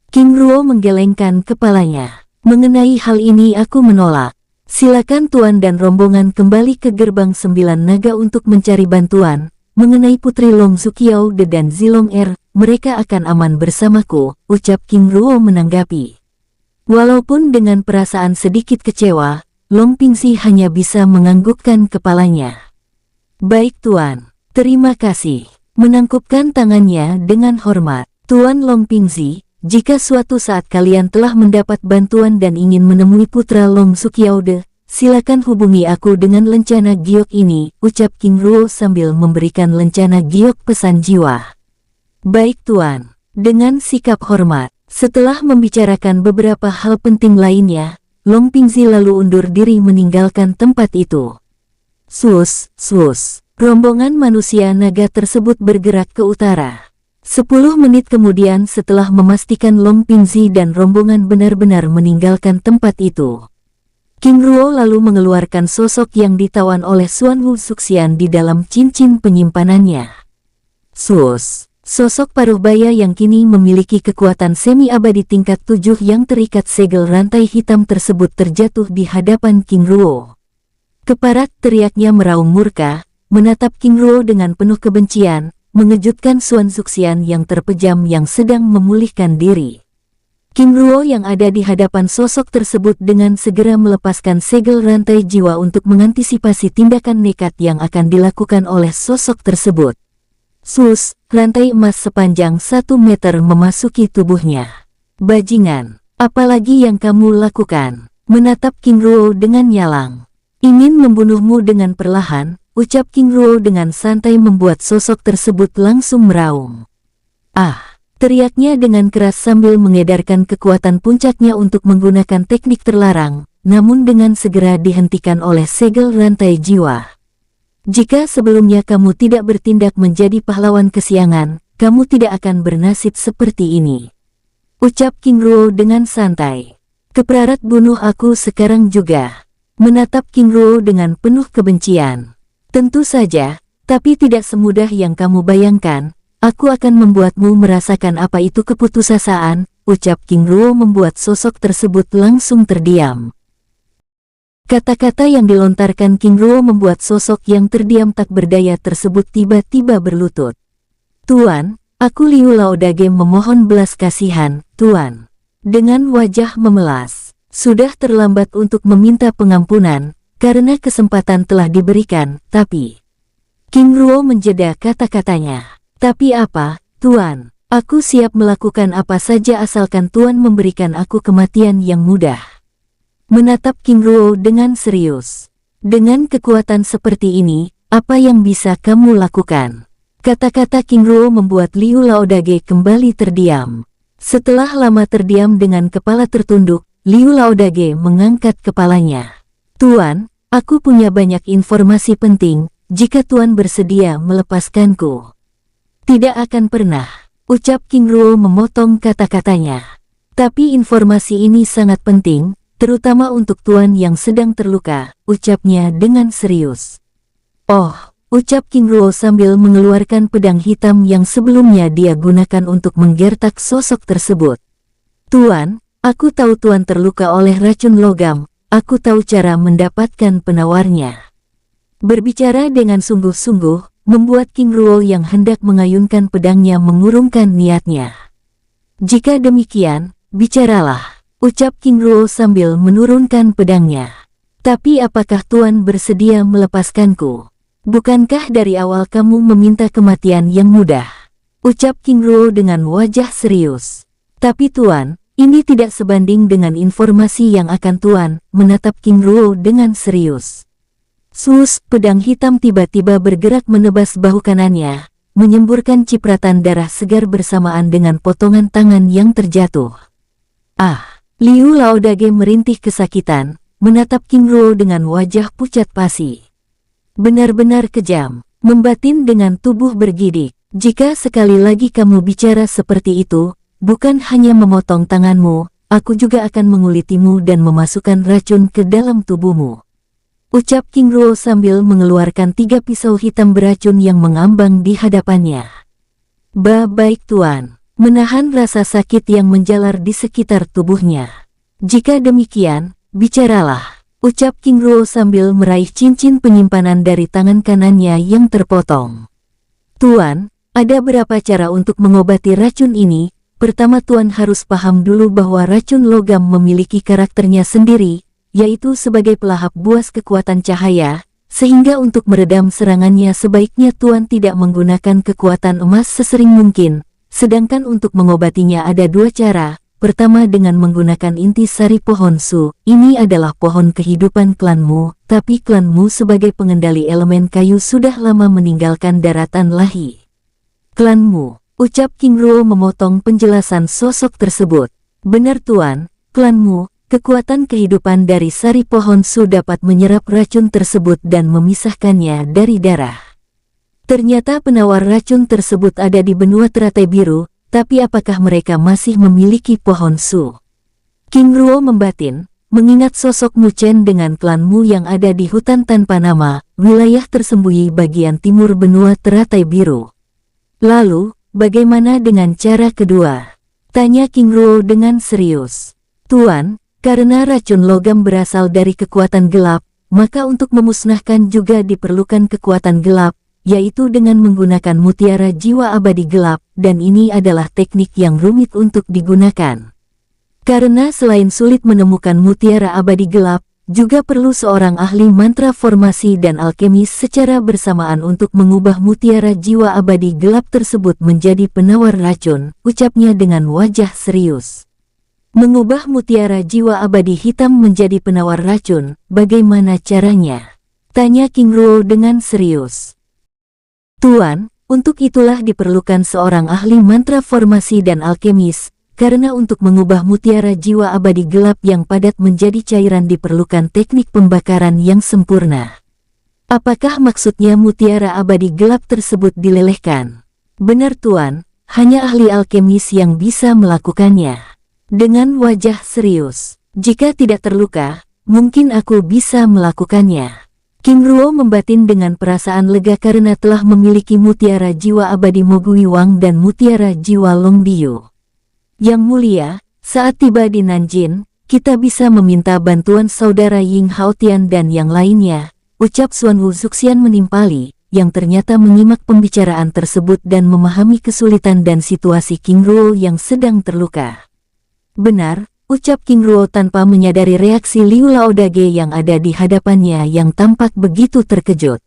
Speaker 1: King Ruo menggelengkan kepalanya. Mengenai hal ini aku menolak. Silakan Tuan dan rombongan kembali ke gerbang 9 naga untuk mencari bantuan. Mengenai Putri Long Sukiaude dan Zilong mereka akan aman bersamaku, ucap King Ruo menanggapi. Walaupun dengan perasaan sedikit kecewa, Long Pingxi hanya bisa menganggukkan kepalanya. Baik Tuan, terima kasih. Menangkupkan tangannya dengan hormat. Tuan Long Pingxi, jika suatu saat kalian telah mendapat bantuan dan ingin menemui putra Long Sukiaude, silakan hubungi aku dengan lencana giok ini, ucap King Ruo sambil memberikan lencana giok pesan jiwa. Baik Tuan, dengan sikap hormat. Setelah membicarakan beberapa hal penting lainnya, Long Pingxi lalu undur diri meninggalkan tempat itu. Sus, rombongan manusia naga tersebut bergerak ke utara. 10 menit kemudian setelah memastikan Long Pingxi dan rombongan benar-benar meninggalkan tempat itu, King Ruo lalu mengeluarkan sosok yang ditawan oleh Xuan Wu Suxian di dalam cincin penyimpanannya. Sosok paruh baya yang kini memiliki kekuatan semi-abadi tingkat 7 yang terikat segel rantai hitam tersebut terjatuh di hadapan King Ruo. Keparat, teriaknya meraung murka, menatap King Ruo dengan penuh kebencian, mengejutkan Xuan Suxian yang terpejam yang sedang memulihkan diri. King Ruo yang ada di hadapan sosok tersebut dengan segera melepaskan segel rantai jiwa untuk mengantisipasi tindakan nekat yang akan dilakukan oleh sosok tersebut. Rantai emas sepanjang 1 meter memasuki tubuhnya. Bajingan, apalagi yang kamu lakukan? Menatap King Ruo dengan nyalang. Ingin membunuhmu dengan perlahan, ucap King Ruo dengan santai membuat sosok tersebut langsung meraung. Teriaknya dengan keras sambil mengedarkan kekuatan puncaknya untuk menggunakan teknik terlarang, namun dengan segera dihentikan oleh segel rantai jiwa. Jika sebelumnya kamu tidak bertindak menjadi pahlawan kesiangan, kamu tidak akan bernasib seperti ini, ucap King Ruo dengan santai. Keparat, bunuh aku sekarang juga. Menatap King Ruo dengan penuh kebencian. Tentu saja, tapi tidak semudah yang kamu bayangkan. Aku akan membuatmu merasakan apa itu keputusasaan, ucap King Ruo membuat sosok tersebut langsung terdiam. Kata-kata yang dilontarkan King Ruo membuat sosok yang terdiam tak berdaya tersebut tiba-tiba berlutut. Tuan, aku Liu Laodage memohon belas kasihan, Tuan. Dengan wajah memelas, sudah terlambat untuk meminta pengampunan, karena kesempatan telah diberikan, tapi... King Ruo menjeda kata-katanya. Tapi apa, Tuan? Aku siap melakukan apa saja asalkan Tuan memberikan aku kematian yang mudah. Menatap King Ruo dengan serius. Dengan kekuatan seperti ini, apa yang bisa kamu lakukan? Kata-kata King Ruo membuat Liu Laodage kembali terdiam. Setelah lama terdiam dengan kepala tertunduk, Liu Laodage mengangkat kepalanya. Tuan, aku punya banyak informasi penting, jika Tuan bersedia melepaskanku. Tidak akan pernah, ucap King Ruo memotong kata-katanya. Tapi informasi ini sangat penting, terutama untuk Tuan yang sedang terluka, ucapnya dengan serius. Oh, ucap King Ruo sambil mengeluarkan pedang hitam yang sebelumnya dia gunakan untuk menggertak sosok tersebut. Tuan, aku tahu Tuan terluka oleh racun logam, aku tahu cara mendapatkan penawarnya. Berbicara dengan sungguh-sungguh, membuat King Ruo yang hendak mengayunkan pedangnya mengurungkan niatnya. Jika demikian, bicaralah, ucap King Ruo sambil menurunkan pedangnya. Tapi apakah Tuan bersedia melepaskanku? Bukankah dari awal kamu meminta kematian yang mudah? Ucap King Ruo dengan wajah serius. Tapi Tuan, ini tidak sebanding dengan informasi yang akan Tuan, menatap King Ruo dengan serius. Pedang hitam tiba-tiba bergerak menebas bahu kanannya, menyemburkan cipratan darah segar bersamaan dengan potongan tangan yang terjatuh. Liu Laodage merintih kesakitan, menatap King Ruo dengan wajah pucat pasi. Benar-benar kejam, membatin dengan tubuh bergidik. Jika sekali lagi kamu bicara seperti itu, bukan hanya memotong tanganmu, aku juga akan mengulitimu dan memasukkan racun ke dalam tubuhmu. Ucap King Ruo sambil mengeluarkan 3 pisau hitam beracun yang mengambang di hadapannya. Baik tuan, menahan rasa sakit yang menjalar di sekitar tubuhnya. Jika demikian, bicaralah. Ucap King Ruo sambil meraih cincin penyimpanan dari tangan kanannya yang terpotong. Tuan, ada berapa cara untuk mengobati racun ini? Pertama tuan harus paham dulu bahwa racun logam memiliki karakternya sendiri, yaitu sebagai pelahap buas kekuatan cahaya, sehingga untuk meredam serangannya sebaiknya tuan tidak menggunakan kekuatan emas sesering mungkin, sedangkan untuk mengobatinya ada 2 cara. Pertama dengan menggunakan inti sari pohon su, ini adalah pohon kehidupan klanmu, tapi klanmu sebagai pengendali elemen kayu sudah lama meninggalkan daratan lahi. Klanmu, ucap King Ruo memotong penjelasan sosok tersebut. Benar tuan, klanmu, kekuatan kehidupan dari sari pohon su dapat menyerap racun tersebut dan memisahkannya dari darah. Ternyata penawar racun tersebut ada di benua teratai biru, tapi apakah mereka masih memiliki pohon su? King Ruo membatin, mengingat sosok Mu Chen dengan klanmu yang ada di hutan tanpa nama, wilayah tersembunyi bagian timur benua teratai biru. Lalu, bagaimana dengan cara kedua? Tanya King Ruo dengan serius. Tuan, karena racun logam berasal dari kekuatan gelap, maka untuk memusnahkan juga diperlukan kekuatan gelap, yaitu dengan menggunakan mutiara jiwa abadi gelap, dan ini adalah teknik yang rumit untuk digunakan. Karena selain sulit menemukan mutiara abadi gelap, juga perlu seorang ahli mantra formasi dan alkemis secara bersamaan untuk mengubah mutiara jiwa abadi gelap tersebut menjadi penawar racun, ucapnya dengan wajah serius. Mengubah mutiara jiwa abadi hitam menjadi penawar racun, bagaimana caranya? Tanya King Ruo dengan serius. Tuan, untuk itulah diperlukan seorang ahli mantra formasi dan alkemis, karena untuk mengubah mutiara jiwa abadi gelap yang padat menjadi cairan diperlukan teknik pembakaran yang sempurna. Apakah maksudnya mutiara abadi gelap tersebut dilelehkan? Benar tuan, hanya ahli alkemis yang bisa melakukannya. Dengan wajah serius, jika tidak terluka, mungkin aku bisa melakukannya. King Ruo membatin dengan perasaan lega karena telah memiliki mutiara jiwa abadi Mogui Wang dan mutiara jiwa Long Biu. Yang mulia, saat tiba di Nanjin, kita bisa meminta bantuan saudara Ying Haotian dan yang lainnya, ucap Xuan Wu Zuxian menimpali, yang ternyata menyimak pembicaraan tersebut dan memahami kesulitan dan situasi King Ruo yang sedang terluka. Benar, ucap King Ruo tanpa menyadari reaksi Liu Laodage yang ada di hadapannya yang tampak begitu terkejut.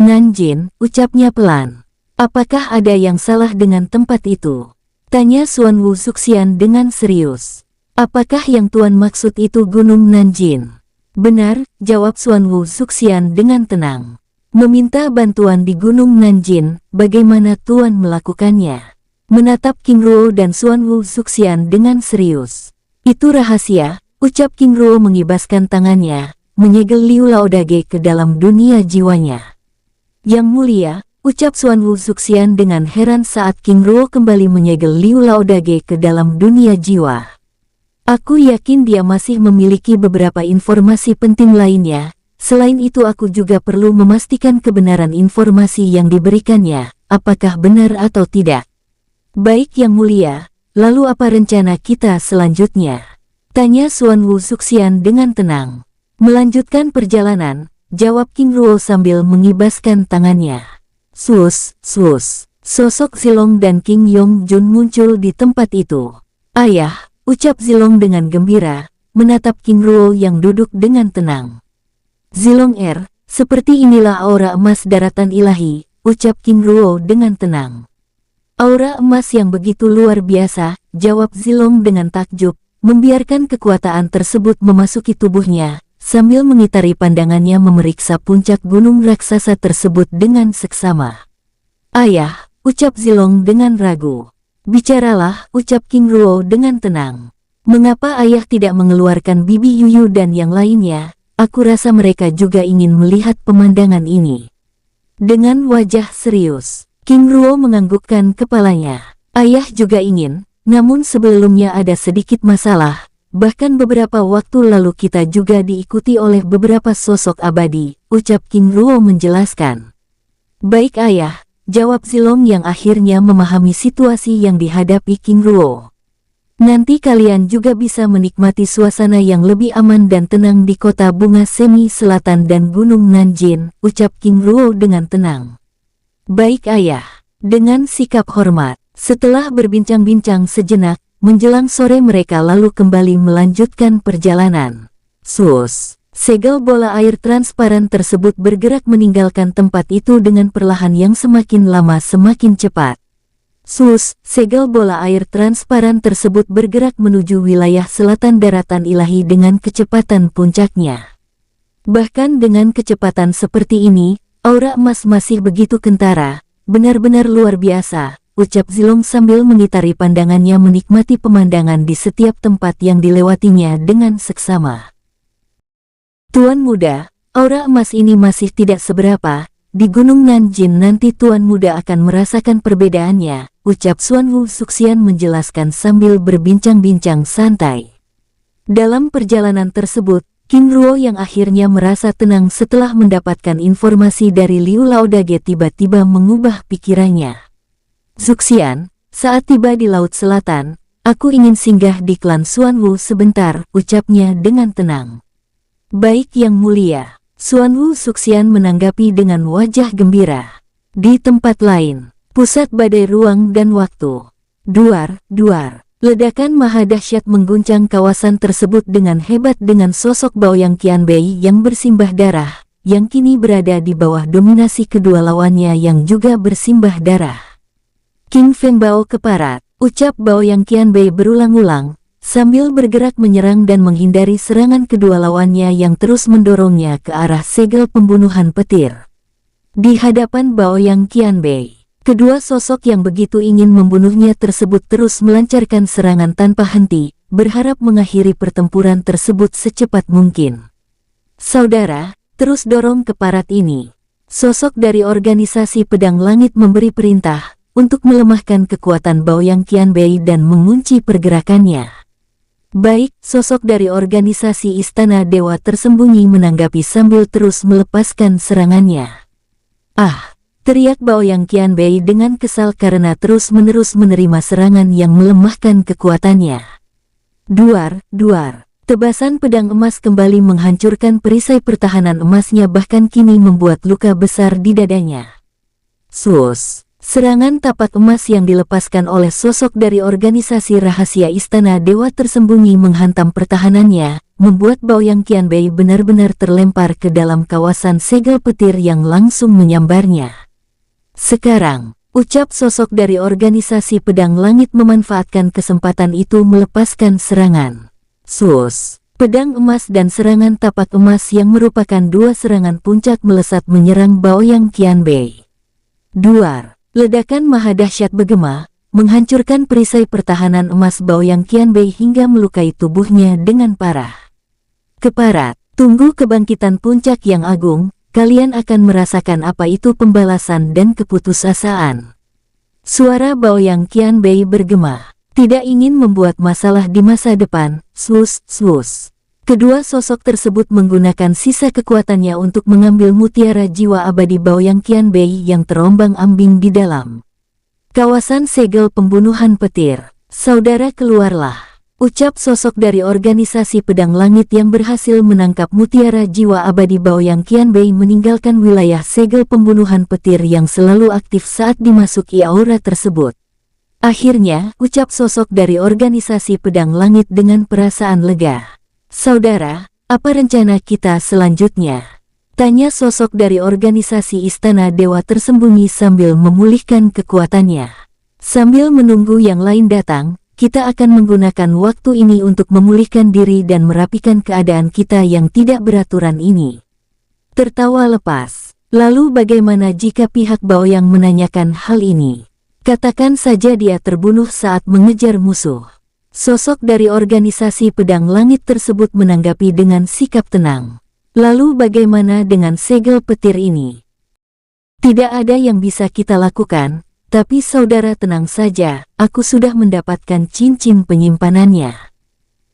Speaker 1: Nanjin, ucapnya pelan. Apakah ada yang salah dengan tempat itu? Tanya Xuan Wu Zuxian dengan serius. Apakah yang tuan maksud itu Gunung Nanjin? Benar, jawab Xuan Wu Zuxian dengan tenang. Meminta bantuan di Gunung Nanjin, bagaimana tuan melakukannya? Menatap King Ruo dan Xuan Wu Zuxian dengan serius. Itu rahasia, ucap King Ruo mengibaskan tangannya, menyegel Liu Laodage ke dalam dunia jiwanya. Yang mulia, ucap Xuan Wu Zuxian dengan heran saat King Ruo kembali menyegel Liu Laodage ke dalam dunia jiwa. Aku yakin dia masih memiliki beberapa informasi penting lainnya, selain itu aku juga perlu memastikan kebenaran informasi yang diberikannya, apakah benar atau tidak. Baik yang mulia. Lalu apa rencana kita selanjutnya? Tanya Xuan Wu Zuxian dengan tenang. Melanjutkan perjalanan, jawab King Ruo sambil mengibaskan tangannya. Sus, sosok Zilong dan King Yong Jun muncul di tempat itu. Ayah, ucap Zilong dengan gembira, menatap King Ruo yang duduk dengan tenang. Zilong seperti inilah aura emas daratan ilahi, ucap King Ruo dengan tenang. Aura emas yang begitu luar biasa, jawab Zilong dengan takjub, membiarkan kekuatan tersebut memasuki tubuhnya, sambil mengitari pandangannya memeriksa puncak gunung raksasa tersebut dengan seksama. Ayah, ucap Zilong dengan ragu. Bicaralah, ucap King Ruo dengan tenang. Mengapa ayah tidak mengeluarkan Bibi Yuyu dan yang lainnya? Aku rasa mereka juga ingin melihat pemandangan ini. Dengan wajah serius, King Ruo menganggukkan kepalanya. Ayah juga ingin, namun sebelumnya ada sedikit masalah. Bahkan beberapa waktu lalu kita juga diikuti oleh beberapa sosok abadi, ucap King Ruo menjelaskan. Baik ayah, jawab Zilong yang akhirnya memahami situasi yang dihadapi King Ruo. Nanti kalian juga bisa menikmati suasana yang lebih aman dan tenang di kota bunga semi selatan dan gunung Nanjin, ucap King Ruo dengan tenang. Baik ayah, dengan sikap hormat, setelah berbincang-bincang sejenak, menjelang sore mereka lalu kembali melanjutkan perjalanan. Sus, segel bola air transparan tersebut bergerak meninggalkan tempat itu dengan perlahan yang semakin lama semakin cepat. Sus, segel bola air transparan tersebut bergerak menuju wilayah selatan daratan ilahi dengan kecepatan puncaknya. Bahkan dengan kecepatan seperti ini, aura emas masih begitu kentara, benar-benar luar biasa, ucap Zilong sambil mengitari pandangannya menikmati pemandangan di setiap tempat yang dilewatinya dengan seksama. Tuan muda, aura emas ini masih tidak seberapa. Di Gunung Nanjin nanti Tuan Muda akan merasakan perbedaannya, ucap Xuanwu Suxian menjelaskan sambil berbincang-bincang santai. Dalam perjalanan tersebut, King Ruo yang akhirnya merasa tenang setelah mendapatkan informasi dari Liu Laodage tiba-tiba mengubah pikirannya. Suxian, saat tiba di Laut Selatan, aku ingin singgah di klan Xuanwu sebentar, ucapnya dengan tenang. Baik yang mulia. Xuanwu Suxian menanggapi dengan wajah gembira. Di tempat lain, pusat badai ruang dan waktu. Duar, duar. Ledakan maha dahsyat mengguncang kawasan tersebut dengan hebat dengan sosok Baoyang Qianbei yang bersimbah darah, yang kini berada di bawah dominasi kedua lawannya yang juga bersimbah darah. King Feng Bao keparat, ucap Baoyang Qianbei berulang-ulang, sambil bergerak menyerang dan menghindari serangan kedua lawannya yang terus mendorongnya ke arah segel pembunuhan petir. Di hadapan Baoyang Qianbei, kedua sosok yang begitu ingin membunuhnya tersebut terus melancarkan serangan tanpa henti, berharap mengakhiri pertempuran tersebut secepat mungkin. Saudara, terus dorong keparat ini. Sosok dari organisasi Pedang Langit memberi perintah untuk melemahkan kekuatan Baoyang Qianbei dan mengunci pergerakannya. Baik, sosok dari organisasi Istana Dewa Tersembunyi menanggapi sambil terus melepaskan serangannya. Ah, teriak Baoyang Qianbei dengan kesal karena terus-menerus menerima serangan yang melemahkan kekuatannya. Duar, duar. Tebasan pedang emas kembali menghancurkan perisai pertahanan emasnya bahkan kini membuat luka besar di dadanya. Sus. Serangan tapak emas yang dilepaskan oleh sosok dari organisasi rahasia Istana Dewa Tersembunyi menghantam pertahanannya, membuat Baoyang Qianbei benar-benar terlempar ke dalam kawasan segel petir yang langsung menyambarnya. Sekarang, ucap sosok dari organisasi Pedang Langit memanfaatkan kesempatan itu melepaskan serangan. Sus, pedang emas dan serangan tapak emas yang merupakan dua serangan puncak melesat menyerang Baoyang Qianbei. Duar. Ledakan maha dahsyat bergema, menghancurkan perisai pertahanan emas Baoyang Qianbei hingga melukai tubuhnya dengan parah. Keparat, tunggu kebangkitan puncak yang agung, kalian akan merasakan apa itu pembalasan dan keputusasaan. Suara Baoyang Qianbei bergema, tidak ingin membuat masalah di masa depan, sus, sus. Kedua sosok tersebut menggunakan sisa kekuatannya untuk mengambil mutiara jiwa abadi Baoyang Qianbei yang terombang-ambing di dalam kawasan segel pembunuhan petir. Saudara keluarlah, ucap sosok dari organisasi Pedang Langit yang berhasil menangkap mutiara jiwa abadi Baoyang Qianbei meninggalkan wilayah segel pembunuhan petir yang selalu aktif saat dimasuki aura tersebut. Akhirnya, ucap sosok dari organisasi Pedang Langit dengan perasaan lega. Saudara, apa rencana kita selanjutnya? Tanya sosok dari organisasi Istana Dewa Tersembunyi sambil memulihkan kekuatannya. Sambil menunggu yang lain datang, kita akan menggunakan waktu ini untuk memulihkan diri dan merapikan keadaan kita yang tidak beraturan ini. Tertawa lepas. Lalu bagaimana jika pihak Baoyang menanyakan hal ini? Katakan saja dia terbunuh saat mengejar musuh. Sosok dari organisasi Pedang Langit tersebut menanggapi dengan sikap tenang. Lalu bagaimana dengan segel petir ini? Tidak ada yang bisa kita lakukan, tapi saudara tenang saja, aku sudah mendapatkan cincin penyimpanannya.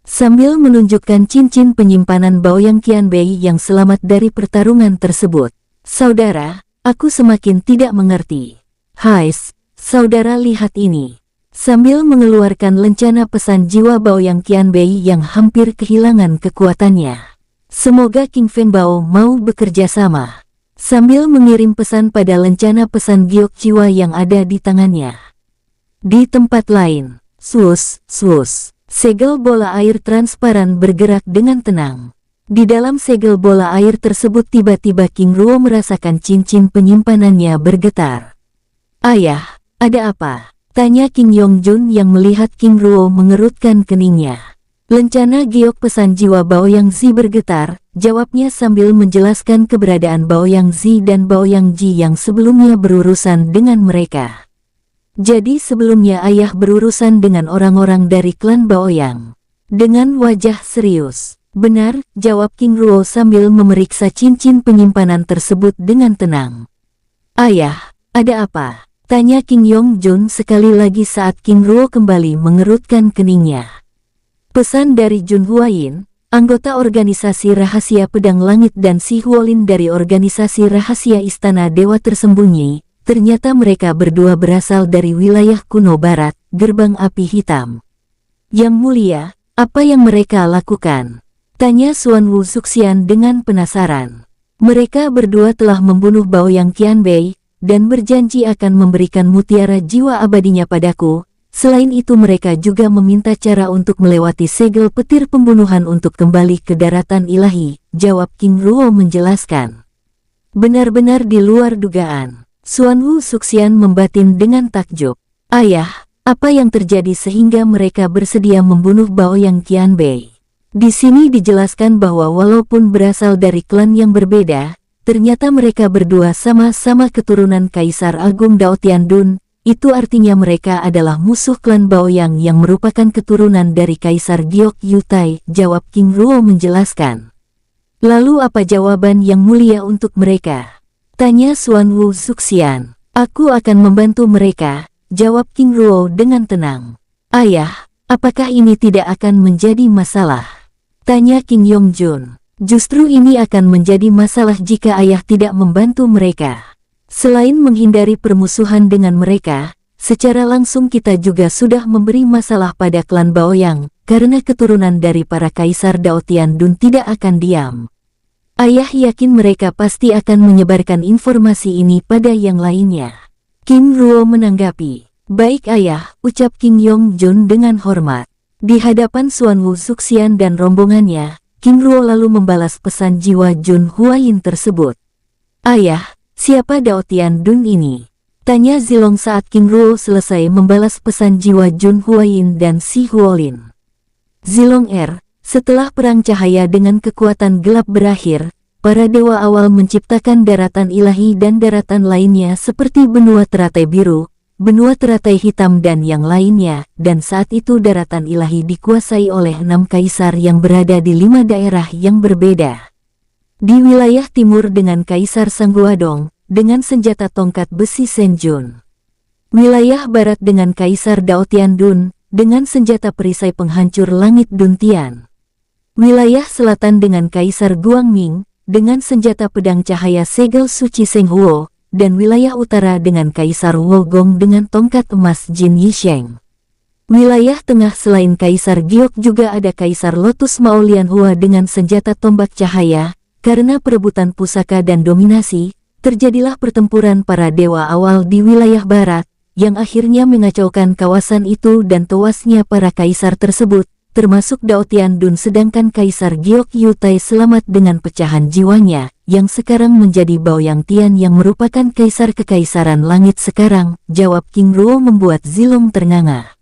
Speaker 1: Sambil menunjukkan cincin penyimpanan Baoyang Qianbei yang selamat dari pertarungan tersebut. Saudara, aku semakin tidak mengerti. Hais, saudara lihat ini. Sambil mengeluarkan lencana pesan jiwa Baoyang Qianbei yang hampir kehilangan kekuatannya. Semoga King Feng Bao mau bekerja sama. Sambil mengirim pesan pada lencana pesan giok jiwa yang ada di tangannya. Di tempat lain, swoosh, swoosh, segel bola air transparan bergerak dengan tenang. Di dalam segel bola air tersebut tiba-tiba King Ruo merasakan cincin penyimpanannya bergetar. Ayah, ada apa? Tanya King Yongjun yang melihat King Ruo mengerutkan keningnya. Lencana giok pesan jiwa Baoyang Zi bergetar, jawabnya sambil menjelaskan keberadaan Baoyang Zi dan Baoyang Ji yang sebelumnya berurusan dengan mereka. Jadi sebelumnya ayah berurusan dengan orang-orang dari klan Baoyang. Dengan wajah serius. Benar, jawab King Ruo sambil memeriksa cincin penyimpanan tersebut dengan tenang. Ayah, ada apa? Tanya King Yongjun sekali lagi saat King Ruo kembali mengerutkan keningnya. Pesan dari Jun Huayin, anggota organisasi rahasia Pedang Langit dan Si Huolin dari organisasi rahasia Istana Dewa Tersembunyi, ternyata mereka berdua berasal dari wilayah kuno barat, Gerbang Api Hitam. Yang mulia, apa yang mereka lakukan? Tanya Xuan Wu Suxian dengan penasaran. Mereka berdua telah membunuh Baoyang Qianbei, dan berjanji akan memberikan mutiara jiwa abadinya padaku. Selain itu mereka juga meminta cara untuk melewati segel petir pembunuhan untuk kembali ke daratan ilahi, jawab King Ruo menjelaskan. Benar-benar di luar dugaan. Xuan Wu Suxian membatin dengan takjub. Ayah, apa yang terjadi sehingga mereka bersedia membunuh Baoyang Qianbei? Di sini dijelaskan bahwa walaupun berasal dari klan yang berbeda, ternyata mereka berdua sama-sama keturunan Kaisar Agung Dao Tiandun. Itu artinya mereka adalah musuh klan Baoyang yang merupakan keturunan dari Kaisar Giok Yutai, jawab King Ruo menjelaskan. Lalu apa jawaban yang mulia untuk mereka? Tanya Xuan Wu Suxian. Aku akan membantu mereka, jawab King Ruo dengan tenang. Ayah, apakah ini tidak akan menjadi masalah? Tanya King Yongjun. Justru ini akan menjadi masalah jika ayah tidak membantu mereka. Selain menghindari permusuhan dengan mereka, secara langsung kita juga sudah memberi masalah pada klan Baoyang, karena keturunan dari para Kaisar Dao Tiandun tidak akan diam. Ayah yakin mereka pasti akan menyebarkan informasi ini pada yang lainnya. King Ruo menanggapi. Baik ayah, ucap King Yongjun dengan hormat. Di hadapan Xuan Wu Suxian dan rombongannya, King Ruo lalu membalas pesan jiwa Jun Huayin tersebut. Ayah, siapa Dao Tiandun ini? Tanya Zilong saat King Ruo selesai membalas pesan jiwa Jun Huayin dan Si Huolin. Zilong setelah perang cahaya dengan kekuatan gelap berakhir, para dewa awal menciptakan daratan ilahi dan daratan lainnya seperti benua teratai biru, benua teratai hitam dan yang lainnya, dan saat itu daratan ilahi dikuasai oleh 6 kaisar yang berada di 5 daerah yang berbeda. Di wilayah timur dengan Kaisar Sangguadong, dengan senjata tongkat besi Senjun. Wilayah barat dengan Kaisar Dao Tiandun, dengan senjata perisai penghancur langit Duntian. Wilayah selatan dengan Kaisar Guangming, dengan senjata pedang cahaya segel suci Senghuo, dan wilayah utara dengan Kaisar Wolgong dengan tongkat emas Jin Yisheng. Wilayah tengah selain Kaisar Giok juga ada Kaisar Lotus Maolianhua dengan senjata tombak cahaya. Karena perebutan pusaka dan dominasi, terjadilah pertempuran para dewa awal di wilayah barat, yang akhirnya mengacaukan kawasan itu dan tewasnya para kaisar tersebut, termasuk Dao Tiandun, sedangkan Kaisar Giok Yutai selamat dengan pecahan jiwanya, yang sekarang menjadi Baoyang Tian yang merupakan Kaisar Kekaisaran Langit sekarang, jawab King Ruo membuat Zilong ternganga.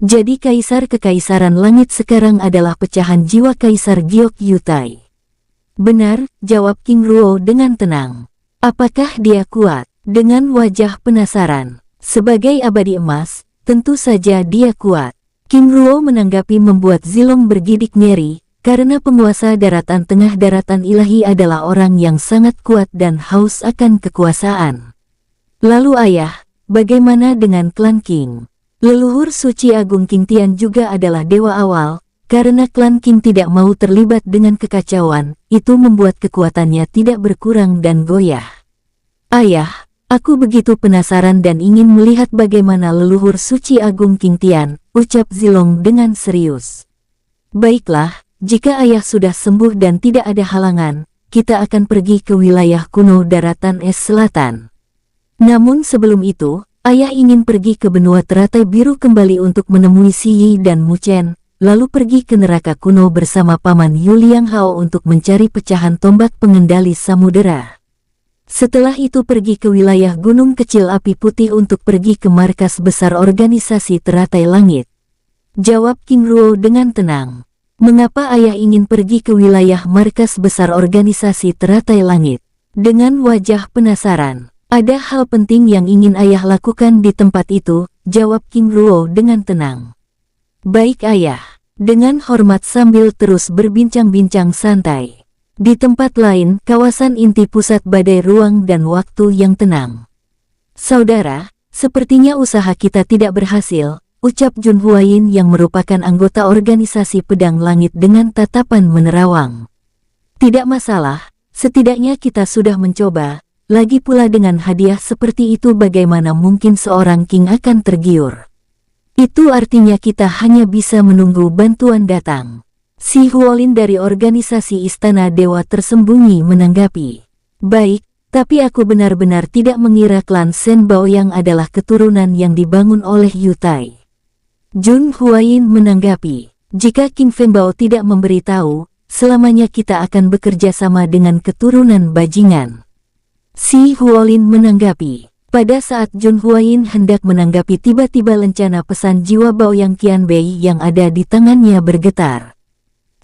Speaker 1: Jadi Kaisar Kekaisaran Langit sekarang adalah pecahan jiwa Kaisar Giok Yutai. Benar, jawab King Ruo dengan tenang. Apakah dia kuat? Dengan wajah penasaran. Sebagai abadi emas, tentu saja dia kuat. King Ruo menanggapi membuat Zilong bergidik ngeri, karena penguasa daratan tengah daratan ilahi adalah orang yang sangat kuat dan haus akan kekuasaan. Lalu ayah, bagaimana dengan klan King? Leluhur suci agung King Tian juga adalah dewa awal, karena klan King tidak mau terlibat dengan kekacauan, itu membuat kekuatannya tidak berkurang dan goyah. Ayah, aku begitu penasaran dan ingin melihat bagaimana leluhur suci agung King Tian, ucap Zilong dengan serius. Baiklah, jika ayah sudah sembuh dan tidak ada halangan, kita akan pergi ke wilayah kuno daratan es selatan. Namun sebelum itu, ayah ingin pergi ke benua teratai biru kembali untuk menemui Si Yi dan Mu Chen, lalu pergi ke neraka kuno bersama Paman Yu Liang Hao untuk mencari pecahan tombak pengendali samudera. Setelah itu pergi ke wilayah Gunung Kecil Api Putih untuk pergi ke markas besar organisasi teratai langit. Jawab King Ruo dengan tenang. Mengapa ayah ingin pergi ke wilayah markas besar organisasi teratai langit? Dengan wajah penasaran. Ada hal penting yang ingin ayah lakukan di tempat itu, jawab King Ruo dengan tenang. Baik ayah. Dengan hormat sambil terus berbincang-bincang santai. Di tempat lain, kawasan inti pusat badai ruang dan waktu yang tenang. Saudara, sepertinya usaha kita tidak berhasil, ucap Jun Huayin yang merupakan anggota organisasi Pedang Langit dengan tatapan menerawang. Tidak masalah, setidaknya kita sudah mencoba, lagi pula dengan hadiah seperti itu bagaimana mungkin seorang king akan tergiur. Itu artinya kita hanya bisa menunggu bantuan datang. Si Huolin dari organisasi Istana Dewa Tersembunyi menanggapi. Baik, tapi aku benar-benar tidak mengira klan Shen Baoyang adalah keturunan yang dibangun oleh Yu Tai. Jun Huayin menanggapi, jika King Fenbao tidak memberitahu, selamanya kita akan bekerja sama dengan keturunan bajingan. Si Huolin menanggapi. Pada saat Jun Huayin hendak menanggapi tiba-tiba lencana pesan jiwa Baoyang Qianbei yang ada di tangannya bergetar.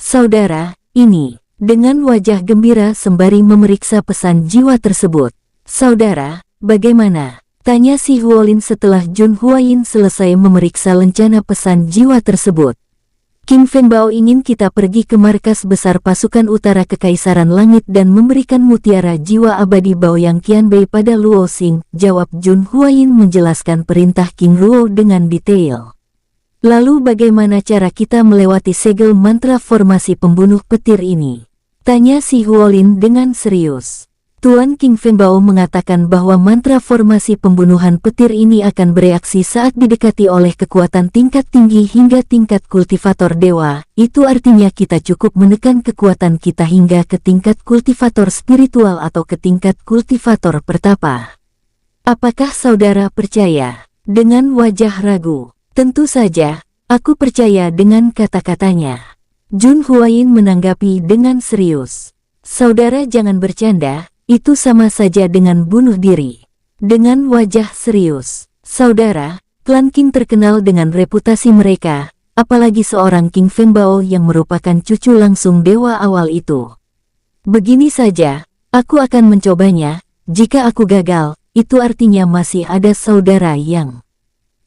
Speaker 1: Saudara, ini, dengan wajah gembira sembari memeriksa pesan jiwa tersebut. Saudara, bagaimana? Tanya si Huolin setelah Jun Huayin selesai memeriksa lencana pesan jiwa tersebut. King Fenbao ingin kita pergi ke markas besar pasukan utara Kekaisaran Langit dan memberikan mutiara jiwa abadi Baoyang Qianbei pada Luo Xing, jawab Jun Huayin menjelaskan perintah King Ruo dengan detail. Lalu bagaimana cara kita melewati segel mantra formasi pembunuh petir ini? Tanya si Huolin dengan serius. Tuan King Fenbao mengatakan bahwa mantra formasi pembunuhan petir ini akan bereaksi saat didekati oleh kekuatan tingkat tinggi hingga tingkat kultivator dewa. Itu artinya kita cukup menekan kekuatan kita hingga ke tingkat kultivator spiritual atau ke tingkat kultivator pertapa. Apakah saudara percaya? Dengan wajah ragu. Tentu saja, aku percaya dengan kata-katanya. Jun Huayin menanggapi dengan serius. Saudara jangan bercanda, itu sama saja dengan bunuh diri. Dengan wajah serius. Saudara, klan King terkenal dengan reputasi mereka, apalagi seorang King Fenbao yang merupakan cucu langsung dewa awal itu. Begini saja, aku akan mencobanya, jika aku gagal, itu artinya masih ada saudara yang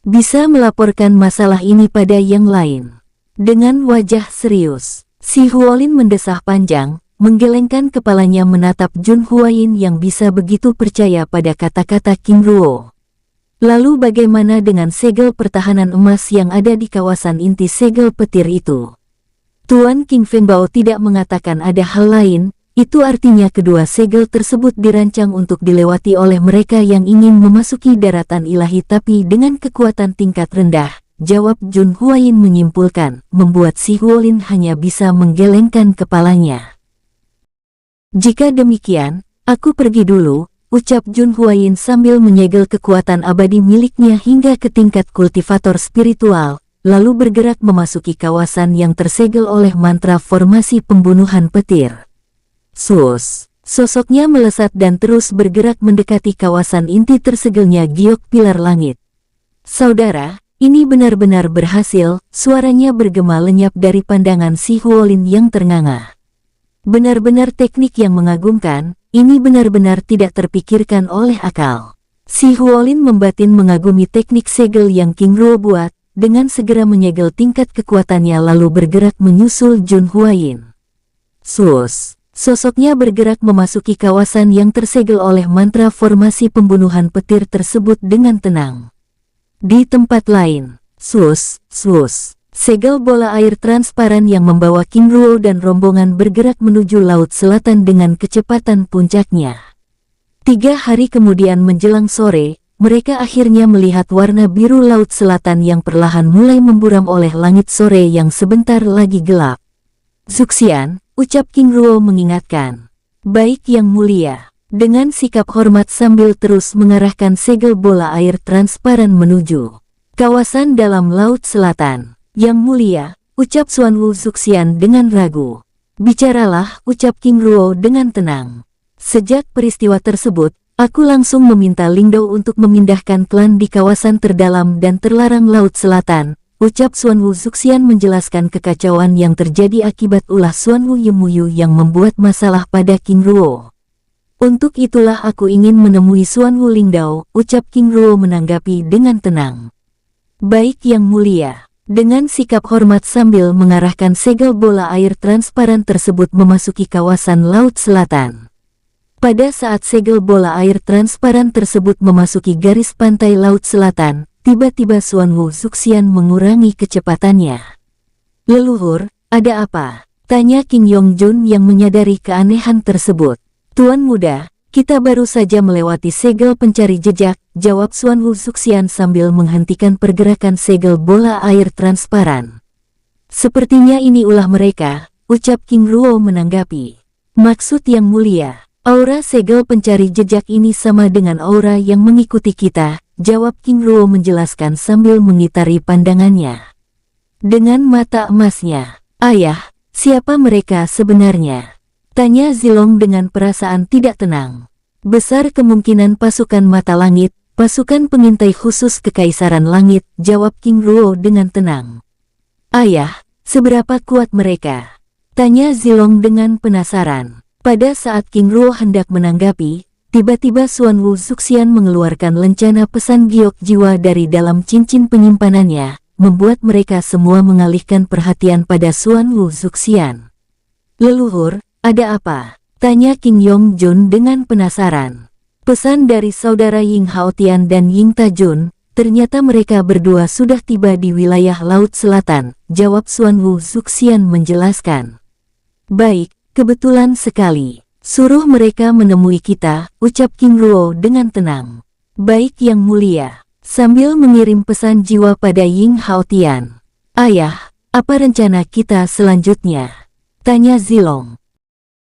Speaker 1: bisa melaporkan masalah ini pada yang lain. Dengan wajah serius, si Huolin mendesah panjang, menggelengkan kepalanya menatap Jun Huayin yang bisa begitu percaya pada kata-kata King Ruo. Lalu bagaimana dengan segel pertahanan emas yang ada di kawasan inti segel petir itu? Tuan King Fenbao tidak mengatakan ada hal lain, itu artinya kedua segel tersebut dirancang untuk dilewati oleh mereka yang ingin memasuki daratan ilahi tapi dengan kekuatan tingkat rendah, jawab Jun Huayin menyimpulkan, membuat si Huolin hanya bisa menggelengkan kepalanya. Jika demikian, aku pergi dulu, ucap Jun Huayin sambil menyegel kekuatan abadi miliknya hingga ke tingkat kultivator spiritual, lalu bergerak memasuki kawasan yang tersegel oleh mantra formasi pembunuhan petir. Sus, sosoknya melesat dan terus bergerak mendekati kawasan inti tersegelnya giok pilar langit. Saudara, ini benar-benar berhasil, suaranya bergema lenyap dari pandangan si Huolin yang ternganga. Benar-benar teknik yang mengagumkan, ini benar-benar tidak terpikirkan oleh akal. Si Huolin membatin mengagumi teknik segel yang King Ruo buat, dengan segera menyegel tingkat kekuatannya lalu bergerak menyusul Jun Huayin. Suus, sosoknya bergerak memasuki kawasan yang tersegel oleh mantra formasi pembunuhan petir tersebut dengan tenang. Di tempat lain, suus, segel bola air transparan yang membawa King Ruo dan rombongan bergerak menuju Laut Selatan dengan kecepatan puncaknya. 3 hari kemudian menjelang sore, mereka akhirnya melihat warna biru Laut Selatan yang perlahan mulai memburam oleh langit sore yang sebentar lagi gelap. Zuxian, ucap King Ruo mengingatkan. Baik Yang Mulia. Dengan sikap hormat sambil terus mengarahkan segel bola air transparan menuju kawasan dalam Laut Selatan. Yang Mulia, ucap Xuanwu Zuxian dengan ragu. Bicaralah, ucap King Ruo dengan tenang. Sejak peristiwa tersebut, aku langsung meminta Lingdou untuk memindahkan klan di kawasan terdalam dan terlarang Laut Selatan, ucap Xuanwu Zuxian menjelaskan kekacauan yang terjadi akibat ulah Xuanwu Yemuyu yang membuat masalah pada King Ruo. Untuk itulah aku ingin menemui Xuanwu Lingdou, ucap King Ruo menanggapi dengan tenang. Baik Yang Mulia. Dengan sikap hormat sambil mengarahkan segel bola air transparan tersebut memasuki kawasan Laut Selatan. Pada saat segel bola air transparan tersebut memasuki garis pantai Laut Selatan, tiba-tiba Xuanwu Zuxian mengurangi kecepatannya. Leluhur, ada apa? Tanya King Yongjun yang menyadari keanehan tersebut. Tuan muda, kita baru saja melewati segel pencari jejak, jawab Xuanwu Zuxian sambil menghentikan pergerakan segel bola air transparan. Sepertinya ini ulah mereka, ucap King Ruo menanggapi. Maksud Yang Mulia, aura segel pencari jejak ini sama dengan aura yang mengikuti kita, jawab King Ruo menjelaskan sambil mengitari pandangannya. Dengan mata emasnya, ayah, siapa mereka sebenarnya? Tanya Zilong dengan perasaan tidak tenang. Besar kemungkinan pasukan mata langit, pasukan pengintai khusus Kekaisaran Langit, jawab King Ruo dengan tenang. Ayah, seberapa kuat mereka? Tanya Zilong dengan penasaran. Pada saat King Ruo hendak menanggapi, tiba-tiba Xuanwu Zuxian mengeluarkan lencana pesan giok jiwa dari dalam cincin penyimpanannya, membuat mereka semua mengalihkan perhatian pada Xuanwu Zuxian. Leluhur, ada apa? Tanya King Yongjun dengan penasaran. Pesan dari saudara Ying Haotian dan Ying Tajun, ternyata mereka berdua sudah tiba di wilayah Laut Selatan, jawab Xuanwu Zuxian menjelaskan. Baik, kebetulan sekali. Suruh mereka menemui kita, ucap King Ruo dengan tenang. Baik Yang Mulia. Sambil mengirim pesan jiwa pada Ying Haotian. Ayah, apa rencana kita selanjutnya? Tanya Zilong.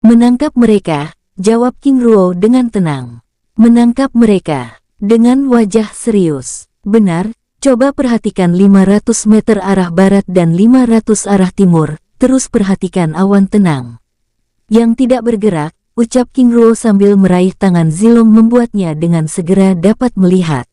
Speaker 1: Menangkap mereka, jawab King Ruo dengan tenang. Menangkap mereka. Dengan wajah serius. Benar, coba perhatikan 500 meter arah barat dan 500 arah timur, terus perhatikan awan tenang. Yang tidak bergerak, ucap King Ruo sambil meraih tangan Zilong membuatnya dengan segera dapat melihat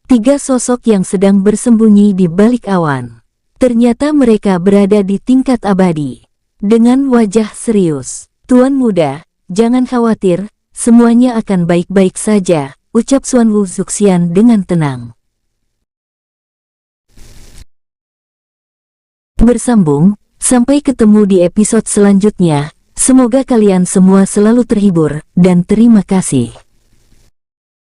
Speaker 1: 3 sosok yang sedang bersembunyi di balik awan. Ternyata mereka berada di tingkat abadi. Dengan wajah serius. Tuan muda, jangan khawatir, semuanya akan baik-baik saja, ucap Xuanwu Zuxian dengan tenang. Bersambung, sampai ketemu di episode selanjutnya, semoga kalian semua selalu terhibur, dan terima kasih.